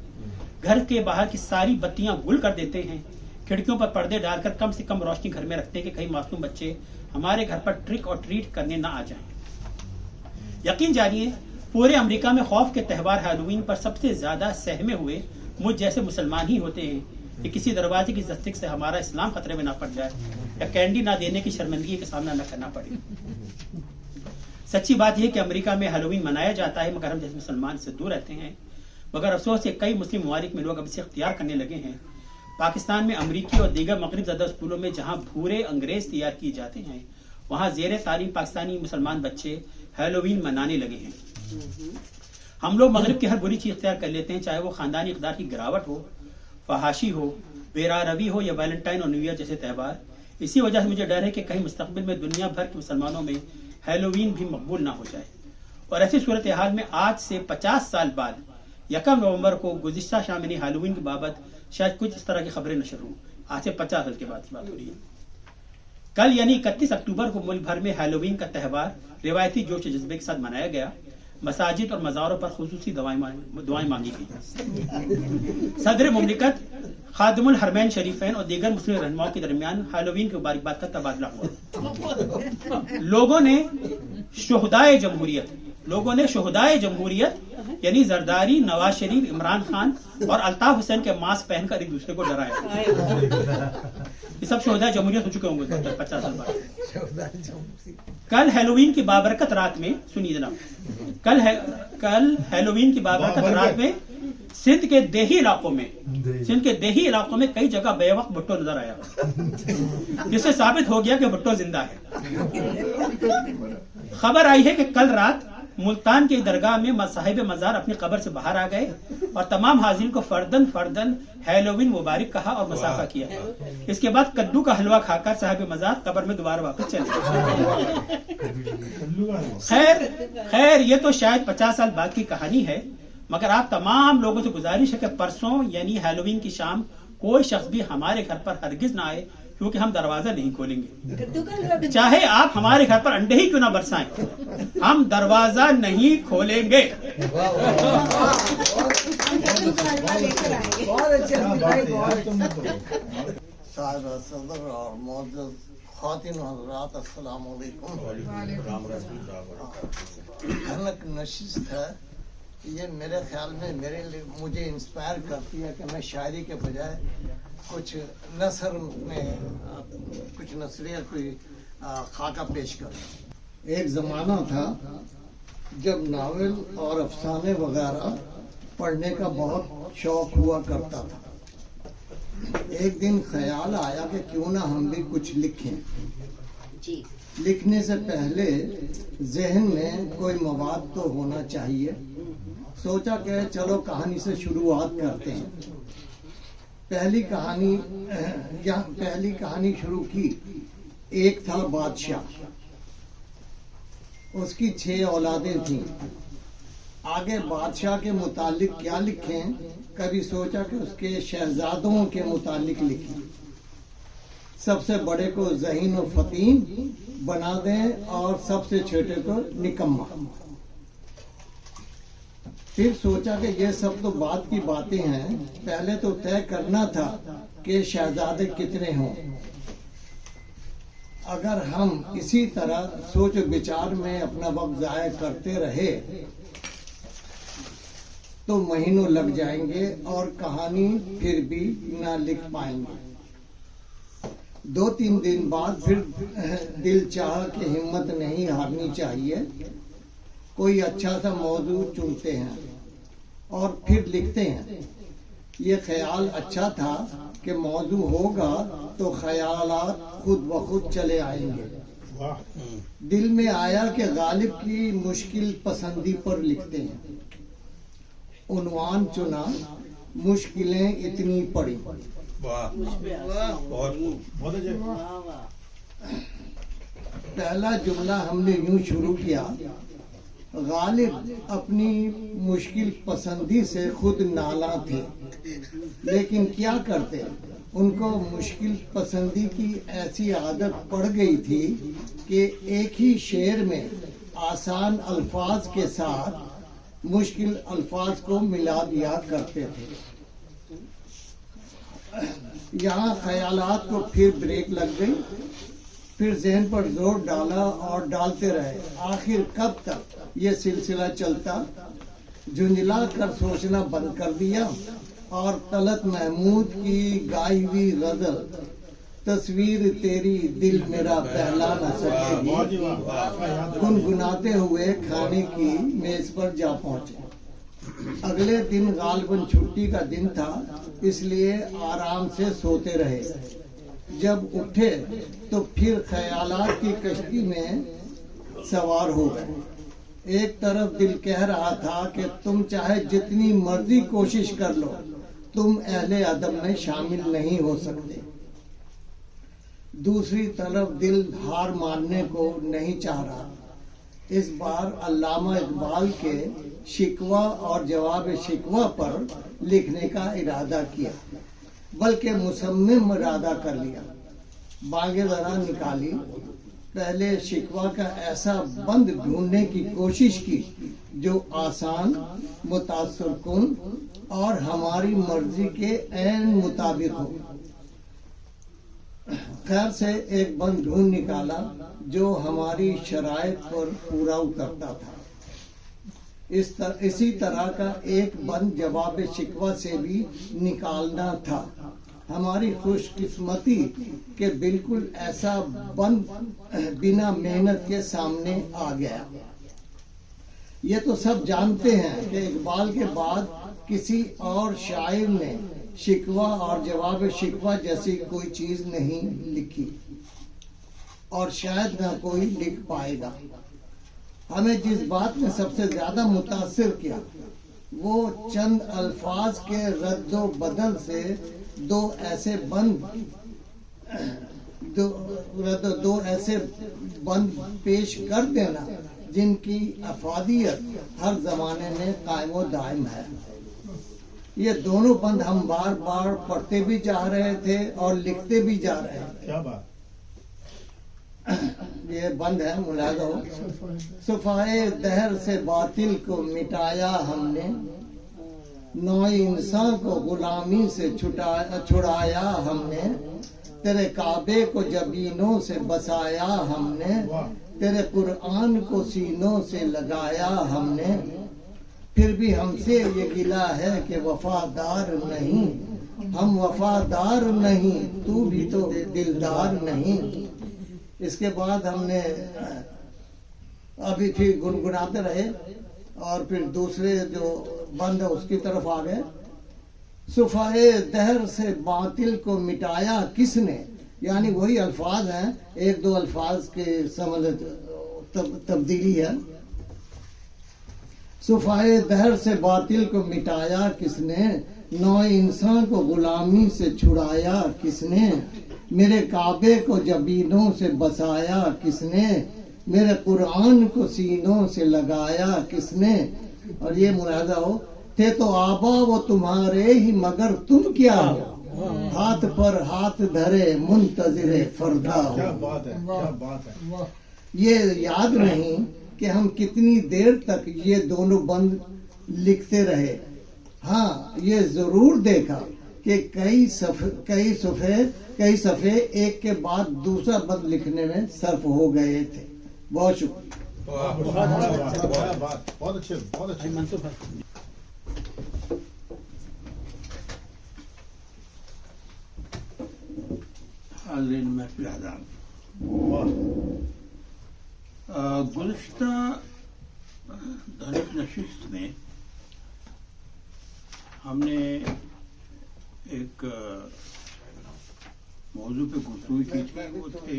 گھر کے باہر کی ساری بتیاں گل کر دیتے ہیں، کھڑکیوں پر پردے ڈال کر کم سے کم روشنی گھر میں رکھتے ہیں کہ کہیں معصوم بچے ہمارے گھر پر ٹرک اور ٹریٹ کرنے نہ آ جائیں۔ یقین جانیے پورے امریکہ میں خوف کے تہوار ہیلووین پر سب سے زیادہ سہمے ہوئے مجھ جیسے مسلمان ہی ہوتے ہیں کہ کسی دروازے کی دستک سے ہمارا اسلام خطرے میں نہ پڑ جائے یا کینڈی نہ دینے کی شرمندگی کا سامنا نہ کرنا پڑے۔ سچی بات یہ کہ امریکہ میں ہیلووین منایا جاتا ہے مگر ہم جیسے مسلمان سے دور رہتے ہیں، مگر افسوس یہ کئی مسلم ممالک میں لوگ اب اسے اختیار کرنے لگے ہیں۔ پاکستان میں امریکی اور دیگر مغرب زدہ اسکولوں میں جہاں بھورے انگریز تیار کیے جاتے ہیں وہاں زیر تعلیم پاکستانی مسلمان بچے ہیلووین منانے لگے ہیں۔ ہم لوگ مغرب کی ہر بری چیز اختیار کر لیتے ہیں، چاہے وہ خاندانی اقدار کی گراوٹ ہو، فحاشی ہو، بے راہ روی ہو یا ویلنٹائن اور نیو ایئر جیسے تہوار۔ اسی وجہ سے مجھے ڈر ہے کہ کہیں مستقبل میں دنیا بھر کے مسلمانوں میں ہیلووین بھی مقبول نہ ہو جائے، اور ایسی صورتحال میں آج سے 50 سال بعد 1 نومبر کو گزشتہ شام یعنی ہیلووین کی بابت شاید کچھ اس طرح کی خبریں نشر ہوں۔ آج سے 50 سال کے بعد کی بات ہو رہی ہے۔ کل یعنی 31 اکتوبر کو ملک بھر میں ہیلووین کا تہوار روایتی جوش و جذبے کے ساتھ منایا گیا۔ مساجد اور مزاروں پر خصوصی دعائیں مانگی گئی۔ صدر مملکت، خادم الحرمین شریفین اور دیگر مسلم رہنماؤں کے درمیان ہیلووین کی مبارکباد کا تبادلہ ہوا۔ لوگوں نے شہدائے جمہوریت یعنی زرداری، نواز شریف، عمران خان اور الطاف حسین کے ماسک پہن کر ایک دوسرے کو ڈرایا۔ یہ سب شہدائے جمہوریت ہو چکے ہوں گے 50 سال بعد۔ کل ہیلووین کی بابرکت رات میں سنیے جناب، کل ہیلووین کی بابرکت رات میں سندھ کے دیہی علاقوں میں کئی جگہ بے وقت بھٹو نظر آیا، جس سے ثابت ہو گیا کہ بھٹو زندہ ہے۔ خبر آئی ہے کہ کل رات ملتان کی درگاہ میں صاحب مزار اپنی قبر سے باہر آ گئے اور تمام حاضرین کو فردن ہیلووین مبارک کہا اور مسافہ کیا۔ اس کے بعد کدو کا حلوہ کھا کر صاحب مزار قبر میں دوبارہ واپس چلے گئے۔ خیر یہ تو شاید 50 سال بعد کی کہانی ہے، مگر آپ تمام لوگوں سے گزارش ہے کہ پرسوں یعنی ہیلووین کی شام کوئی شخص بھی ہمارے گھر پر ہرگز نہ آئے، کیونکہ ہم دروازہ نہیں کھولیں گے، چاہے آپ ہمارے گھر پر انڈے ہی کیوں نہ برسائیں، ہم دروازہ نہیں کھولیں گے۔ صاحب صدر اور معزز خواتین حضرات، السلام علیکم۔ بھیانک نشست ہے یہ، میرے خیال میں مجھے انسپائر کرتی ہے کہ میں شاعری کے بجائے کچھ نثر میں کچھ نثریت کوئی خاکہ پیش کروں۔ ایک زمانہ تھا جب ناول اور افسانے وغیرہ پڑھنے کا بہت شوق ہوا کرتا تھا۔ ایک دن خیال آیا کہ کیوں نہ ہم بھی کچھ لکھیں۔ لکھنے سے پہلے ذہن میں کوئی مواد تو ہونا چاہیے۔ سوچا کہ چلو کہانی سے شروعات کرتے ہیں۔ پہلی کہانی شروع کی۔ ایک تھا بادشاہ، اس کی 6 اولادیں تھیں۔ آگے بادشاہ کے متعلق کیا لکھیں، کبھی سوچا کہ اس کے شہزادوں کے متعلق لکھیں۔ سب سے بڑے کو ذہین و فطین بنا دیں اور سب سے چھوٹے کو نکما۔ پھر سوچا کہ یہ سب تو بعد کی باتیں ہیں، پہلے تو طے کرنا تھا کہ شہزادے کتنے ہوں۔ اگر ہم اسی طرح سوچ و بچار میں اپنا وقت ضائع کرتے رہے تو مہینوں لگ جائیں گے اور کہانی پھر بھی نہ لکھ پائیں گے۔ 2-3 دن بعد پھر دل چاہا کہ ہمت نہیں ہارنی چاہیے، کوئی اچھا سا موضوع چنتے ہیں اور پھر لکھتے ہیں۔ یہ خیال اچھا تھا کہ موضوع ہوگا تو خیالات خود بخود چلے آئیں گے۔ دل میں آیا کہ غالب کی مشکل پسندی پر لکھتے ہیں۔ عنوان چنا، مشکلیں اتنی پڑی۔ پہلا جملہ ہم نے یوں شروع کیا، غالب اپنی مشکل پسندی سے خود نالاں تھے، لیکن کیا کرتے، ان کو مشکل پسندی کی ایسی عادت پڑ گئی تھی کہ ایک ہی شعر میں آسان الفاظ کے ساتھ مشکل الفاظ کو ملا دیا کرتے تھے. یہاں خیالات کو پھر بریک لگ گئی، پھر ذہن پر زور ڈالا اور ڈالتے رہے. آخر کب تک یہ سلسلہ چلتا؟ جھنجھلا کر سوچنا بند کر دیا اور طلعت محمود کی گائی ہوئی غزل تصویر تیری دل میرا پہلا نہ سکے گی گنگناتے ہوئے کھانے کی میز پر جا پہنچے. اگلے دن غالباً چھٹی کا دن تھا، اس لیے آرام سے سوتے رہے. جب اٹھے تو پھر خیالات کی کشتی میں سوار ہو گئے. ایک طرف دل کہہ رہا تھا کہ تم چاہے جتنی مرضی کوشش کر لو، تم اہل ادب میں شامل نہیں ہو سکتے. دوسری طرف دل ہار ماننے کو نہیں چاہ رہا. اس بار علامہ اقبال کے شکوہ اور جواب شکوہ پر لکھنے کا ارادہ کیا، بلکہ مصمم ارادہ کر لیا. بانگیں ذرا نکالی. پہلے شکوہ کا ایسا بند ڈھونڈنے کی کوشش کی جو آسان، متاثر کن اور ہماری مرضی کے عین مطابق ہو. خیر سے ایک بند ڈھونڈ نکالا جو ہماری شرائط پر پورا اترتا تھا. اسی طرح کا ایک بند جواب شکوہ سے بھی نکالنا تھا. ہماری خوش قسمتی کہ بالکل ایسا بند بنا محنت کے سامنے آ گیا. یہ تو سب جانتے ہیں کہ اقبال کے بعد کسی اور شاعر نے شکوہ اور جواب شکوہ جیسی کوئی چیز نہیں لکھی اور شاید نہ کوئی لکھ پائے گا. ہمیں جس بات نے سب سے زیادہ متاثر کیا وہ چند الفاظ کے رد و بدل سے دو ایسے بند پیش کر دینا جن کی افادیت ہر زمانے میں قائم و دائم ہے. یہ دونوں بند ہم بار بار پڑھتے بھی جا رہے تھے اور لکھتے بھی جا رہے تھے. کیا بات؟ یہ بند ہے، ملاحظہ ہو. صفائے دہر سے باطل کو مٹایا ہم نے، نوع انسان کو غلامی سے چھڑایا ہم نے، تیرے کعبے کو جبینوں سے بسایا ہم نے، تیرے قرآن کو سینوں سے لگایا ہم نے. پھر بھی ہم سے یہ گلہ ہے کہ وفادار نہیں، ہم وفادار نہیں، تو بھی تو دلدار نہیں. اس کے بعد ہم نے ابھی پھر گنگناتے رہے اور پھر دوسرے جو بند ہے اس کی طرف آ گئے. صفائے دہر سے باطل کو مٹایا کس نے، یعنی وہی الفاظ ہیں، ایک دو الفاظ کے تبدیلی ہے. صفائے دہر سے باطل کو مٹایا کس نے، نوع انسان کو غلامی سے چھڑایا کس نے، میرے کعبے کو جبینوں سے بسایا کس نے، میرے قرآن کو سینوں سے لگایا کس نے. اور یہ ملاحظہ ہو، تھے تو آبا وہ تمہارے ہی مگر تم کیا ہو، ہاتھ پر ہاتھ دھرے منتظر فردا ہو. کیا بات ہے، کیا بات ہے. یہ یاد نہیں کہ ہم کتنی دیر تک یہ دونوں بند لکھتے رہے. ہاں یہ ضرور دیکھا کہ کئی صفحے ایک کے بعد دوسرا بند لکھنے میں صرف ہو گئے تھے. بہت شکریہ. بہت اچھے، بہت اچھے. حاضرین محفل حضرات، گزشتہ دھنک نشست میں ہم نے ایک موضوع پہ گفتگو کی تھی. وہ تھے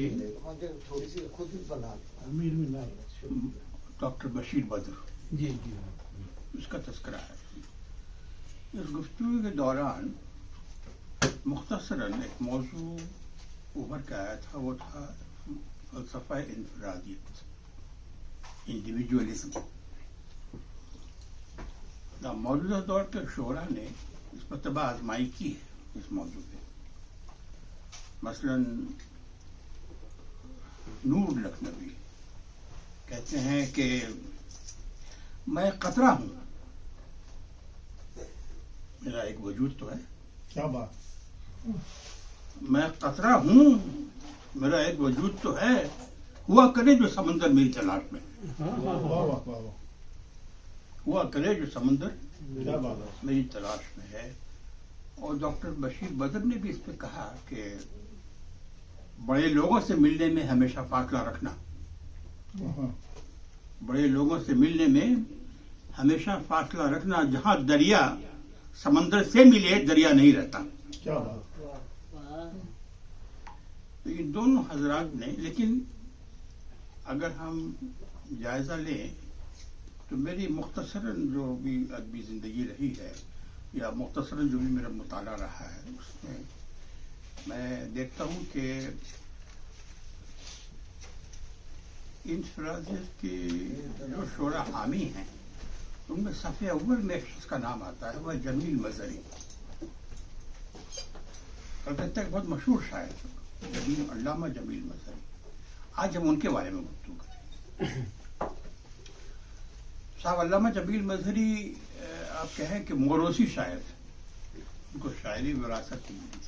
ڈاکٹر بشیر بدر. جی اس کا تذکرہ ہے. اس گفتگو کے دوران مختصراً ایک موضوع ابھر کے آیا تھا، وہ تھا فلسفہ انفرادیت، انڈیویجولزم. موجودہ دور کے شعراء نے اس پر طبع آزمائی کی ہے اس موضوع پہ. مثلاً نور لکھنوی کہتے ہیں کہ میں قطرہ ہوں، میرا ایک وجود تو ہے. کیا بات. میں قطرہ ہوں، میرا ایک وجود تو ہے، ہوا کرے جو سمندر میری تلاش میں. واہ واہ واہ. ہوا کرے جو سمندر کیا بات ہے. میری تلاش میں ہے. اور ڈاکٹر بشیر بدر نے بھی اس پہ کہا کہ بڑے لوگوں سے ملنے میں ہمیشہ فاصلہ رکھنا. بڑے لوگوں سے ملنے میں ہمیشہ فاصلہ رکھنا. جہاں دریا سمندر سے ملے دریا نہیں رہتا. کیا بات. تو ان دونوں حضرات نے، لیکن اگر ہم جائزہ لیں تو میری مختصراً جو بھی ادبی زندگی رہی ہے یا مختصراً جو بھی میرا مطالعہ رہا ہے، اس میں میں دیکھتا ہوں کہ ان فراز کے جو شعراء حامی ہیں ان میں صفحے اول میں ایک شخص کا نام آتا ہے، وہ جمیل مظہری. کلکتہ ایک بہت مشہور شاعر علامہ جمیل مظہری. آج ہم ان کے بارے میں گفتگو کریں. صاحب علامہ جمیل مظہری آپ کہیں کہ موروثی شاعر تھے. ان کو شاعری وراثت ملی تھی.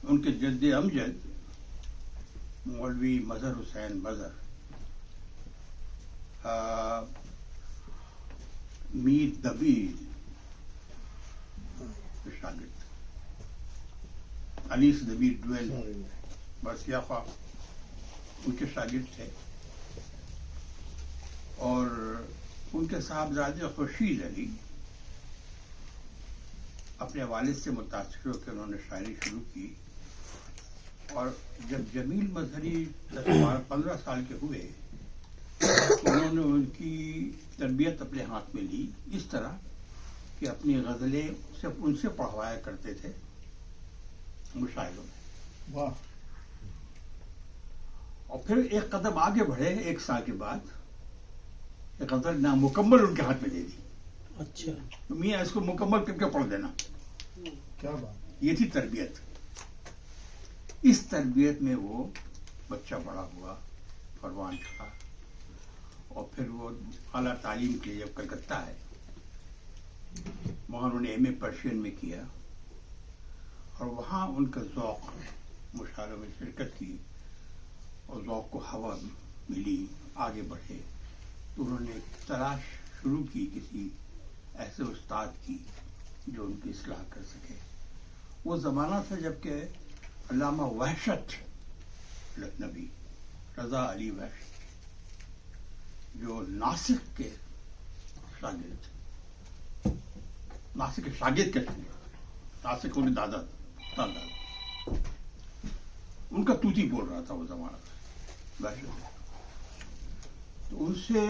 ان کے جد امجد مولوی مظہر حسین مظہر میر دبیر شاگرد، انیس دبیر ڈویل برسیافہ ان کے شاگرد تھے. اور ان کے صاحبزادے خورشید علی اپنے والد سے متاثر ہو کے انہوں نے شاعری شروع کی. اور جب جمیل مظہری 10-15 سال کے ہوئے انہوں نے ان کی تربیت اپنے ہاتھ میں لی، اس طرح کہ اپنی غزلیں صرف ان سے پڑھوایا کرتے تھے مشاعروں میں. واہ. اور پھر ایک قدم آگے بڑھے. 1 سال کے بعد ایک غزل نامکمل ان کے ہاتھ میں دے دی. اچھا. تو میاں اس کو مکمل کر کے پڑھ دینا. کیا بات. یہ تھی تربیت. اس تربیت میں وہ بچہ بڑا ہوا، پروان تھا. اور پھر وہ اعلیٰ تعلیم کے لیے جب کلکتہ آئے، وہاں انہوں نے ایم اے پرشین میں کیا. اور وہاں ان کا ذوق، مشاعروں میں شرکت کی اور ذوق کو ہوا ملی، آگے بڑھے. تو انہوں نے تلاش شروع کی کسی ایسے استاد کی جو ان کی اصلاح کر سکے. وہ زمانہ تھا جب کہ علامہ وحشت لکھنوی، رضا علی وحشت، جو ناسک کے شاگرد تھے، ناسک کے شاگرد کے شاگرد، ناسک ان کے دادا، ان کا توتی بول رہا تھا وہ زمانہ تھا وحشت. تو ان سے،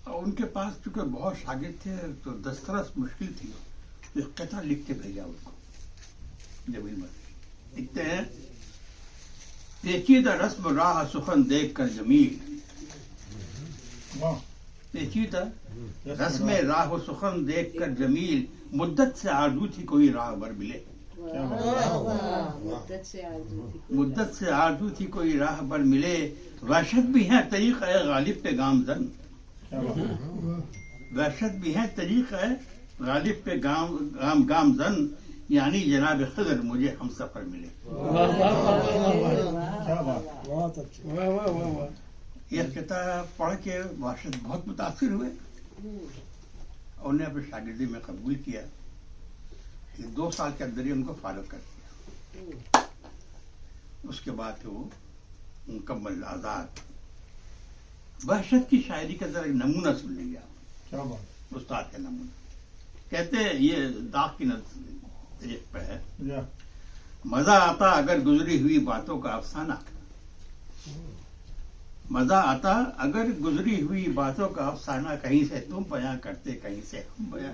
ان کے پاس چونکہ بہت شاگرد تھے تو دسترس مشکل تھی. ایک قطعہ لکھ کے بھیجا ان کو. جمیل مظہری لکھتے ہیں، پیچیدہ رسم راہ سخن دیکھ کر جمیل، پیچیدہ رسم راہ و سخن دیکھ کر جمیل، مدت سے آرزو تھی کوئی راہ بر ملے. مدت سے آرزو تھی کوئی راہ بر ملے، وحشت بھی ہے طریق ہے غالب پہ گامزن. وحشت بھی ہے طریق ہے غالب پہ گامزن، یعنی جناب خضر مجھے ہم سفر ملے. یہ کتاب پڑھ کے وحشت بہت متاثر ہوئے. انہوں نے اپنے شاگردی میں قبول کیا. 2 سال کے اندر ہی ان کو فارغ کر دیا. اس کے بعد وہ مکمل آزاد. وحشت کی شاعری کا ذرا ایک نمونہ سن لیا. کیا بات. استاد کا نمونہ کہتے ہیں، یہ داغ کی طریق پہ ہے. مزہ آتا اگر گزری ہوئی باتوں کا افسانہ، مزہ آتا اگر گزری ہوئی باتوں کا افسانہ، کہیں سے تم بیاں کرتے کہیں سے ہم بیاں.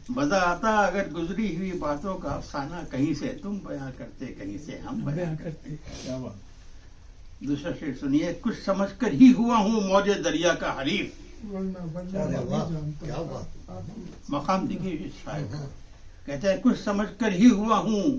مزہ آتا اگر گزری ہوئی باتوں کا افسانہ، کہیں سے تم بیاں کرتے کہیں سے ہم بیاں کرتے. دوسرا شعر سنیے، کچھ سمجھ کر ہی ہوا ہوں موج دریا کا حریف. مقام دیکھیے شاعر کہتے ہیں، کچھ سمجھ کر ہی ہوا ہوں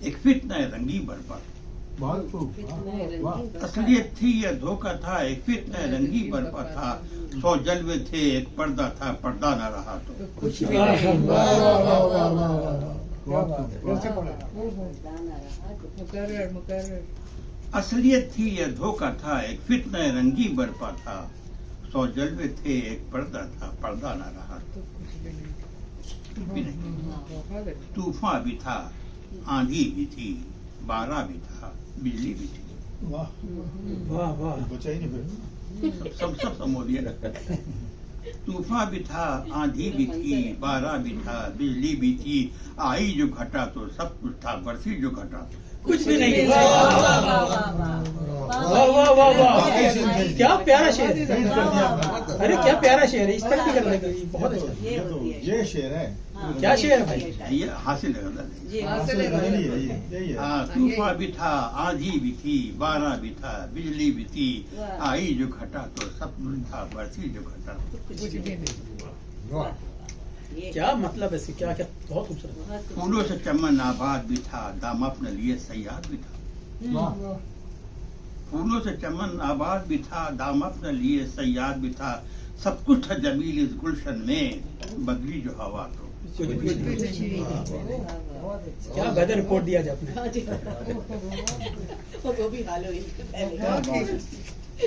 ایک فتنہ رنگی برپا تھا. بہت خوب. اصلیت تھی یا دھوکہ تھا, ایک فتنہ رنگی برپا تھا. 100 جلوے تھے, ایک پردہ تھا, پردہ نہ رہا تو کچھ بھی نہیں. مقرر. اصلیت تھی یا دھوکہ تھا, ایک فتنہ رنگی برپا تھا. 100 جلوے تھے, ایک پردہ تھا, پردہ نہ رہا تو کچھ بھی نہیں. طوفان بھی تھا, آندھی بھی تھی, بارہ بھی تھا, بجلی بھی تھی. واہ واہ. بچا ہی نہیں پھر. سب سمودیہ. طوفان بھی تھا, آندھی بھی تھی, بارہ بھی تھا, بجلی بھی تھی. آئی جو گھٹا تو سب کچھ تھا, برسی جو گھٹا تو کچھ بھی نہیں. واہ واہ واہ, کیا پیارا شعر ہے. ارے کیا پیارا شعر ہے, اس پر بھی کرنے کا بہت اچھا. یہ شعر ہے. کیا شعر ہے بھائی. یہ حاصل ہے. ہاں, طوفان بھی تھا, آندھی بھی تھی, بارہ بھی تھا, بجلی بھی تھی. آئی جو گھٹا تو سب کچھ تھا, برسی جو گھٹا تو کچھ بھی نہیں. کیا مطلب ہے, کیا کیا بہت خوبصورت. پھولوں سے چمن آباد بھی تھا, دام اپنے لیے صیاد بھی تھا. پھولوں سے چمن آباد بھی تھا, دام اپنے لیے صیاد بھی تھا. سب کچھ تھا جمیل اس گلشن میں, بدلی جو ہوا تو کیا ویدر رپورٹ دیا جائے.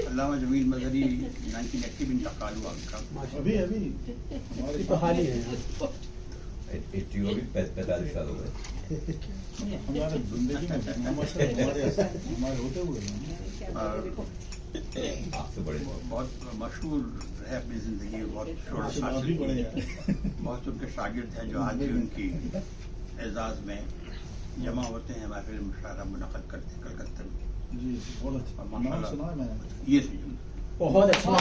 علامہ جمیل مظہری 1980 میں انتقال ہوا ان کا. ابھی تو حال ہی ہے. 45 سال ہو گئے ہمارے زندگی میں ہمارے ہوتے ہوئے. آپ سے بڑے بہت مشہور ہے اپنی زندگی میں, بہت شہرت حاصل بھی بڑے کی. بہت ان کے شاگرد ہیں جو آج بھی ان کی اعزاز میں جمع ہوتے ہیں, محفل مشاعرہ منعقد کرتے ہیں کلکتہ میں. جی بہت اچھا. نام سنا ہے میں نے. یہ تھی بہت اچھا.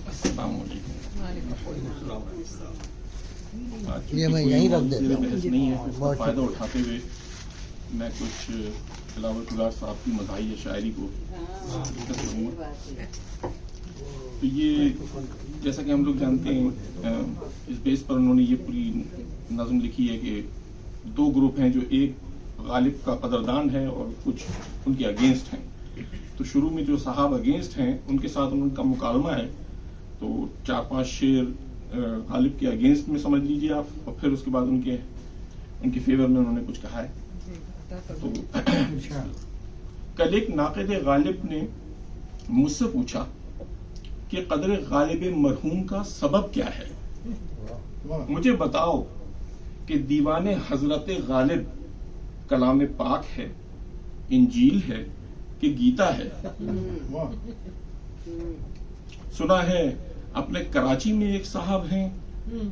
السلام علیکم. یہ میں یہیں رکھ دیتا ہوں. بحث نہیں ہے, اس کا فائدہ اٹھاتے ہوئے میں کچھ تلاوت اللہ صاحب کی مداحیہ شاعری کو ڈسکس کروں گا. تو یہ جیسا کہ ہم لوگ جانتے ہیں, اس بیس پر انہوں نے یہ پوری نظم لکھی ہے کہ 2 گروپ ہیں, جو ایک غالب کا قدردان ہے اور کچھ ان کے اگینسٹ ہیں. تو شروع میں جو صاحب اگینسٹ ہیں ان کے ساتھ ان کا مکالمہ ہے, تو 4-5 شعر غالب کے اگینسٹ میں سمجھ لیجیے آپ, اور پھر اس کے بعد ان کے فیور میں انہوں نے کچھ کہا ہے. تو کل ایک ناقد غالب نے مجھ سے پوچھا کہ قدر غالب مرحوم کا سبب کیا ہے. مجھے بتاؤ کہ دیوان حضرت غالب کلام پاک ہے, انجیل ہے کہ گیتا ہے. سنا ہے اپنے کراچی میں ایک صاحب ہیں,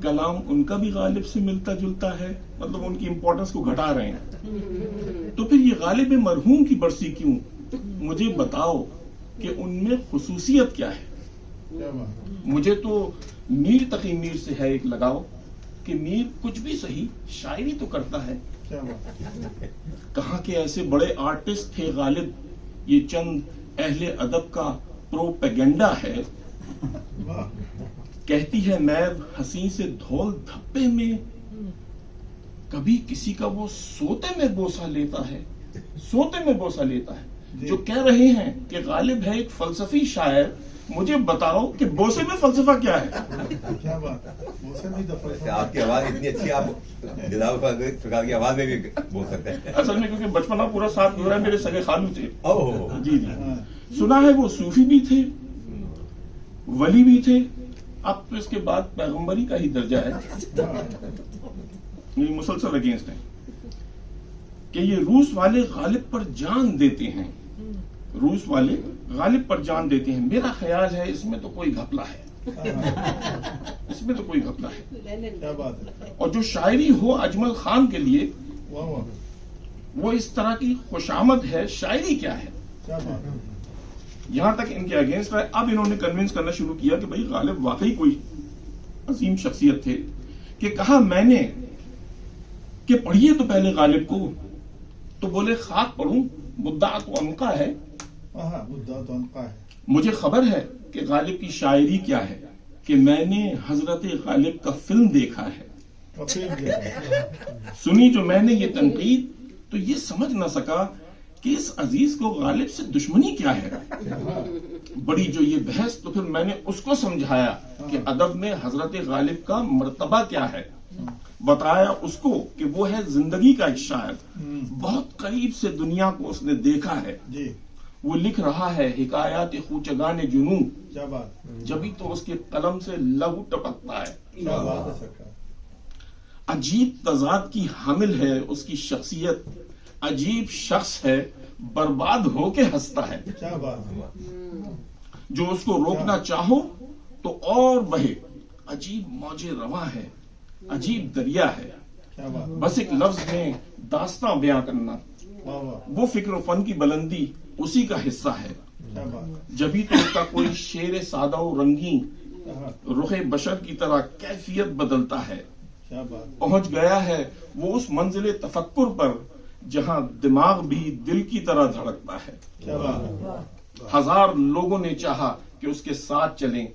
کلام ان کا بھی غالب سے ملتا جلتا ہے, مطلب ان کی امپورٹنس کو گھٹا رہے ہیں. تو پھر یہ غالب مرحوم کی برسی کیوں؟ مجھے بتاؤ کہ ان میں خصوصیت کیا ہے. مجھے تو میر تقی میر سے ہے ایک لگاؤ کہ میر کچھ بھی صحیح شاعری تو کرتا ہے. کہاں کے ایسے بڑے آرٹسٹ تھے غالب, یہ چند اہل ادب کا پروپیگنڈا ہے. کہتی ہے میب حسین سے دھول دھپے میں, کبھی کسی کا وہ سوتے میں بوسہ لیتا ہے, سوتے میں بوسہ لیتا ہے. جو کہہ رہے ہیں کہ غالب ہے ایک فلسفی شاعر, مجھے بتاؤ کہ بوسے میں فلسفہ کیا ہے. کیا بات ہے, آپ کی آواز اتنی اچھی, آپ فقار کی آواز میں بھی بول سکتے ہیں. اصل میں کیونکہ بچپنا پورا ساتھ گزرا ہے, میرے سگے خالو تھے. جی جی, سنا ہے وہ صوفی بھی تھے, ولی بھی تھے, اب تو اس کے بعد پیغمبری کا ہی درجہ ہے. یہ مسلسل اگینسٹ ہیں کہ یہ روس والے غالب پر جان دیتے ہیں, روس والے غالب پر جان دیتے ہیں. میرا خیال ہے اس میں تو کوئی گھپلا ہے, اس میں تو کوئی گھپلا ہے. اور جو شاعری ہو اجمل خان کے لیے, وہ اس طرح کی خوشامد ہے. شاعری کیا ہے, یہاں تک ان کے اگینسٹ رہے. اب انہوں نے کنونس کرنا شروع کیا کہ بھائی غالب واقعی کوئی عظیم شخصیت تھے. کہ کہا میں نے کہ پڑھیے تو پہلے غالب کو, تو بولے خاک پڑھوں, مدعا تو انقا ہے. مجھے خبر ہے کہ غالب کی شاعری کیا ہے, کہ میں نے حضرت غالب کا فلم دیکھا ہے. سنی جو میں نے یہ تنقید تو یہ سمجھ نہ سکا کہ اس عزیز کو غالب سے دشمنی کیا ہے. بڑی جو یہ بحث تو پھر میں نے اس کو سمجھایا کہ ادب میں حضرت غالب کا مرتبہ کیا ہے. بتایا اس کو کہ وہ ہے زندگی کا ایک شاعر, بہت قریب سے دنیا کو اس نے دیکھا ہے. وہ لکھ رہا ہے حکایات خوچگان جنوں, جبھی تو اس کے قلم سے لہو ٹپکتا ہے. عجیب تضاد کی حامل ہے اس کی شخصیت, عجیب شخص ہے برباد ہو کے ہنستا ہے. جو اس کو روکنا چاہو تو اور بہے, عجیب موج رواں ہے, عجیب دریا ہے. بس ایک لفظ میں داستاں بیاں کرنا, وہ فکر و فن کی بلندی اسی کا حصہ ہے. جبھی تو اس کا کوئی شعر سادہ و رنگین رخ بشر کی طرح کیفیت بدلتا ہے. پہنچ گیا ہے وہ اس منزل تفکر پر جہاں دماغ بھی دل کی طرح دھڑکتا ہے. ہزار لوگوں نے چاہا کہ اس کے ساتھ چلیں,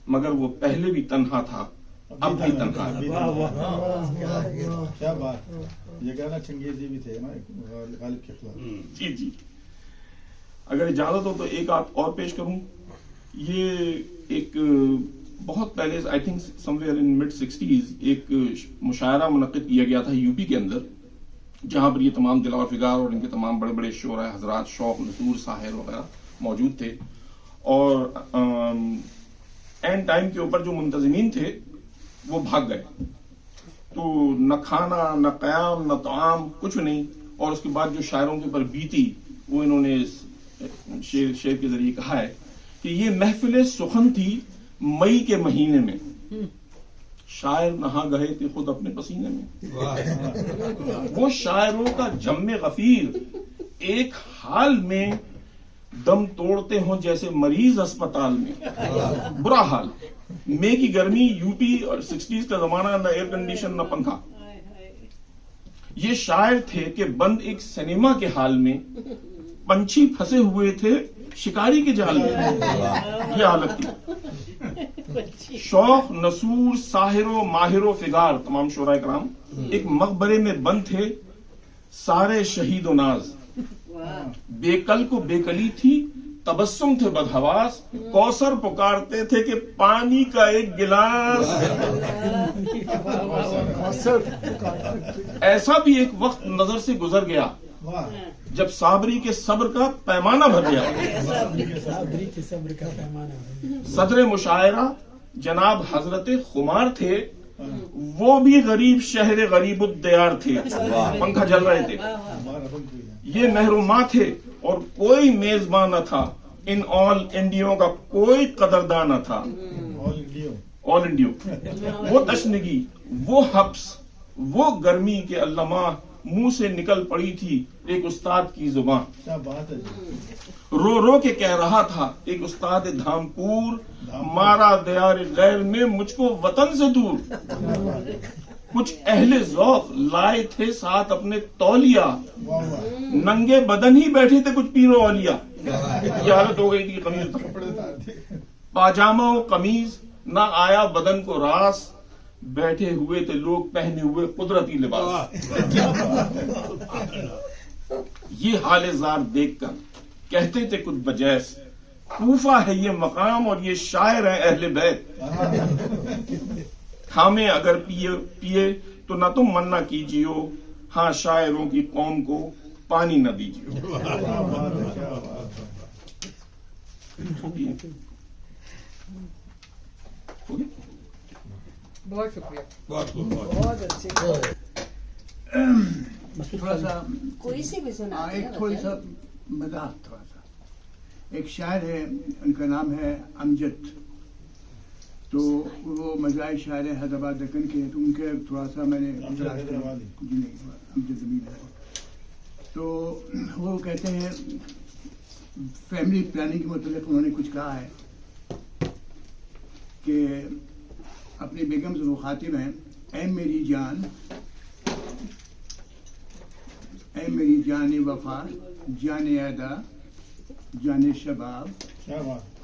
مگر وہ پہلے بھی تنہا تھا, اب بھی تنہا ہے. کیا بات, یہ گانا چنگیز جی بھی تھے نا غالب کے خلاف. جی جی, اگر اجازت ہو تو ایک آت اور پیش کروں. یہ ایک بہت پہلے I think some where in mid 60s ایک مشاعرہ منعقد کیا گیا تھا یو پی کے اندر, جہاں پر یہ تمام دلاور فگار اور ان کے تمام بڑے بڑے شعراء حضرات شوق, نصور, ساحر وغیرہ موجود تھے. اور اینڈ ٹائم کے اوپر جو منتظمین تھے وہ بھاگ گئے, تو نہ کھانا نہ قیام نہ طعام کچھ نہیں. اور اس کے بعد جو شاعروں کے اوپر بیتی وہ انہوں نے شعر کے ذریعے کہا ہے کہ یہ محفل سخن تھی مئی کے مہینے میں, شاعر نہا گئے تھے خود اپنے پسینے میں. وہ شاعروں کا جم غفیر ایک حال میں دم توڑتے ہوں جیسے مریض اسپتال میں. برا حال, مئی کی گرمی, یو پی اور 60s کا زمانہ, نہ ایئر کنڈیشن نہ پنکھا. یہ شاعر تھے کہ بند ایک سنیما کے حال میں پنچھی پھنسے ہوئے تھے شکاری کے جال میں. یہ حالت تھی. شوق, نصور, ساحر و ماہر و فگار تمام شعراء کرام ایک مقبرے میں بند تھے سارے شہید و ناز. بے کل کو بے کلی تھی, تبسم تھے بدحواس, کوثر پکارتے تھے کہ پانی کا ایک گلاس. ایسا بھی ایک وقت نظر سے گزر گیا جب صابری کے صبر کا پیمانہ بھر گیا. صدر مشاعرہ جناب حضرت خمار تھے, وہ بھی غریب شہر غریب الدیار تھے, پنکھا جل رہے تھے. یہ محروماں تھے اور کوئی میزبان نہ تھا, ان آل انڈیوں کا کوئی قدردان نہ تھا. آل انڈیو, وہ تشنگی, وہ حبس, وہ گرمی کے علامہ منہ سے نکل پڑی تھی ایک استاد کی زبان. رو رو کے کہہ رہا تھا ایک استاد دھامپور, مارا دیار غیر میں مجھ کو وطن سے دور. کچھ اہل ذوق لائے تھے ساتھ اپنے تولیہ, ننگے بدن ہی بیٹھے تھے کچھ پیرو اولیاء. یہ حالت ہو گئی تھی قمیض, پاجامہ و قمیض نہ آیا بدن کو راس, بیٹھے ہوئے تھے لوگ پہنے ہوئے قدرتی لباس. یہ حال زار دیکھ کر کہتے تھے کچھ بجیس, کوفہ ہے یہ مقام اور یہ شاعر ہیں اہل بیت. کھامے اگر پیے تو نہ تم منع کیجیو, ہاں شاعروں کی قوم کو پانی نہ دیجیو. بہت شکریہ, بہت اچھے. تھوڑا سا کوئی سے بھی سنا, ایک تھوڑی سا مزاح. تھوڑا سا ایک شاعر ہے, ان کا نام ہے امجد, تو وہ مزاح شاعر حیدرآباد دکن کے, تو ان کے تھوڑا سا میں نے امجد زمین ہے. تو وہ کہتے ہیں فیملی پلاننگ کے متعلق انہوں نے کچھ کہا ہے کہ اپنی بیگم سے وہ خاطب ہیں, اے میری جان, اے میری جان وفا, جان ادا, جان شباب,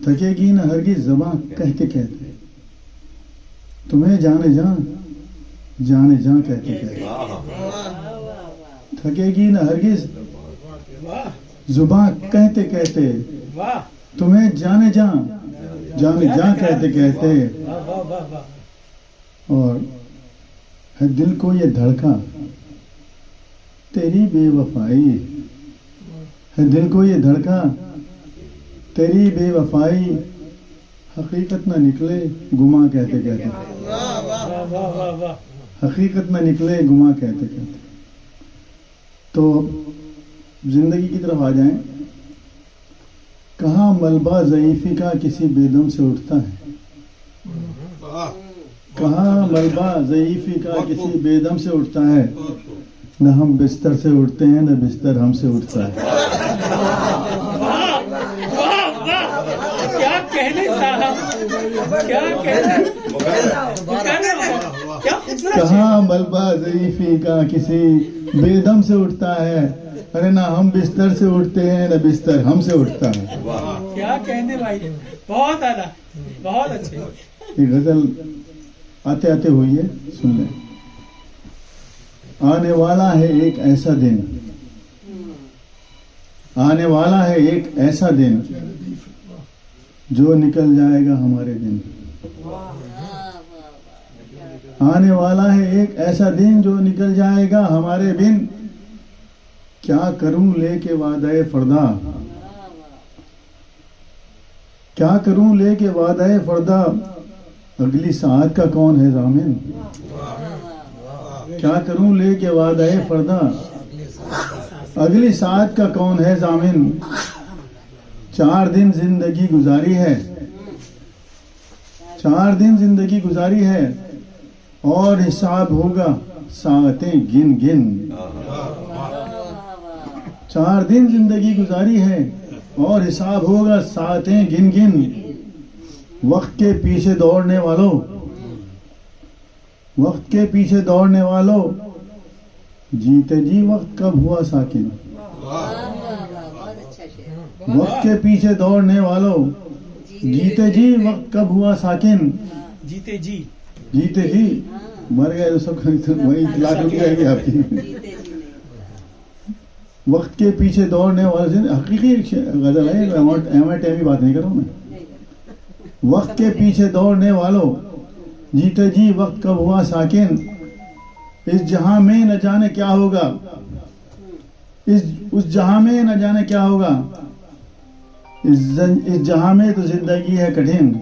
تھکے گی نہ ہرگز زباں کہتے کہتے، تمہیں جانے جاں جانے جاں کہتے کہتے، تھکے گی نہ ہرگز زباں کہتے کہتے، تمہیں جانے جاں جانے جاں کہتے کہتے، اور ہے دل کو یہ دھڑکا تیری بے وفائی، ہے دل کو یہ دھڑکا تیری بے وفائی، حقیقت نہ نکلے گما کہتے کہتے، حقیقت نہ نکلے گما کہتے کہتے۔ تو زندگی کی طرف آ جائیں، کہاں ملبہ ضعیفی کا کسی بے دم سے اٹھتا ہے، کہاں ملبہ ضعیفی کا کسی بے دم سے اٹھتا ہے، نہ ہم بستر سے اٹھتے ہیں نہ بستر ہم سے اٹھتا ہے۔ کیا کہنے صاحب، کیا کہنے، کہاں ملبہ ضعیفی کا کسی بے دم سے اٹھتا ہے، ارے نہ ہم بستر سے اٹھتے ہیں نہ بستر ہم سے اٹھتا ہے۔ کیا کہنے بھائی، بہت اعلیٰ، بہت اچھے۔ یہ غزل آتے آتے ہوئی ہے، سن لیں۔ آنے والا ہے ایک ایسا دن، آنے والا ہے ایک ایسا دن جو نکل جائے گا ہمارے دن، آنے والا ہے ایک ایسا دن جو نکل جائے گا ہمارے بن، کیا کروں لے کے وعدہ فردا، کیا کروں لے کے وعدہ فردا، اگلی ساعت کا کون ہے ضامن، کیا کروں لے کے وعدہ فردا، اگلی ساعت کا کون ہے ضامن، 4 دن زندگی گزاری ہے، 4 دن زندگی گزاری ہے، اور حساب ہوگا ساعتیں گن گن، 4 دن زندگی گزاری ہے اور حساب ہوگا ساعتیں گن گن، وقت کے پیچھے دوڑنے والوں، وقت کے پیچھے دوڑنے والوں، جیتے جی وقت کب ہوا ساکن، وقت کے پیچھے دوڑنے والوں، جیتے جی وقت کب ہوا ساکن، جیتے جی، جیتے جی مر گئے تو سب وہی لاکھ روپیہ رہ گئی آپ کی۔ وقت کے پیچھے دوڑنے والے، حقیقی غزل ہے، ایم ٹیمی بات نہیں کر رہا ہوں میں۔ وقت کے پیچھے دوڑنے والوں، جیتے جی وقت کب ہوا ساکن، اس جہاں میں نہ جانے کیا ہوگا، اس جہاں میں نہ جانے کیا ہوگا، اس جہاں میں تو زندگی ہے کٹھن،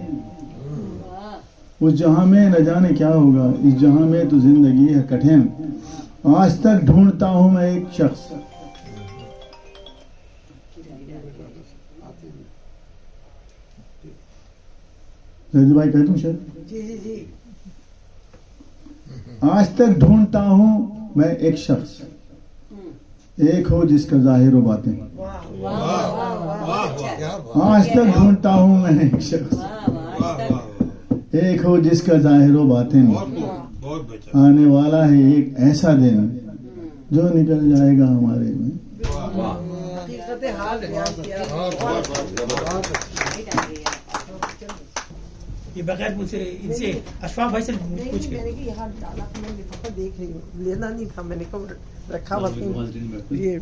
اس جہاں میں نہ جانے کیا ہوگا، اس جہاں میں تو زندگی ہے کٹھن، آج تک ڈھونڈتا ہوں میں ایک شخص، زید بھائی کہہ دوں شاید، جی جی جی، آج تک ڈھونڈتا ہوں میں ایک شخص، ایک ہو جس کا ظاہر و باطن، آج تک ڈھونڈتا ہوں میں ایک شخص، ایک ہو جس کا ظاہر و باطن، آنے والا ہے ایک ایسا دن جو نکل جائے گا ہمارے میں۔ حقیقت حال بیان کیا۔ یہ بغیر مجھ سے ان سے اشفاق بھائی سے پوچھ کے، میں نے کہ یہاں ڈالا تھا، میں لفافہ دیکھ رہی ہوں، لینا نہیں تھا، میں نے کہا رکھا ہوا تھا یہ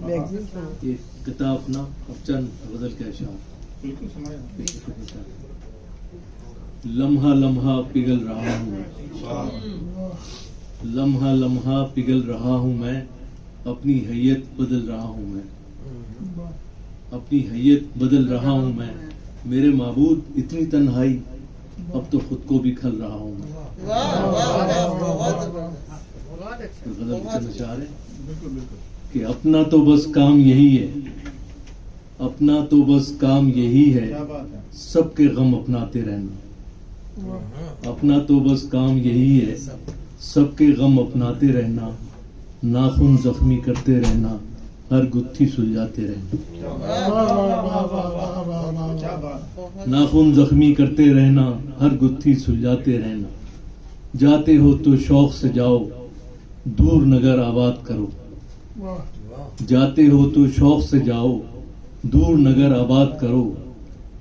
میگزین تھا۔ یہ کتاب اپنا چند غزل کے اشعار، لمحہ لمحہ پگھل رہا ہوں، لمحہ لمحہ پگھل رہا ہوں میں، اپنی حیت بدل رہا ہوں میں، اپنی حیت بدل رہا ہوں میں، میرے معبود اتنی تنہائی، اب تو خود کو بھی کھل رہا ہوں میں۔ غزل کے چند اشعار ہے کہ اپنا تو بس کام یہی ہے، اپنا تو بس کام یہی ہے، سب کے غم اپناتے رہنا، اپنا تو بس کام یہی ہے، سب کے غم اپناتے رہنا، ناخن زخمی کرتے رہنا، ہر گتھی سلجھاتے رہنا، ناخن زخمی کرتے رہنا، ہر گتھی سلجھاتے رہنا، جاتے ہو تو شوق سے جاؤ، دور نگر آباد کرو، جاتے ہو تو شوق سے جاؤ، دور نگر آباد کرو،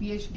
PhD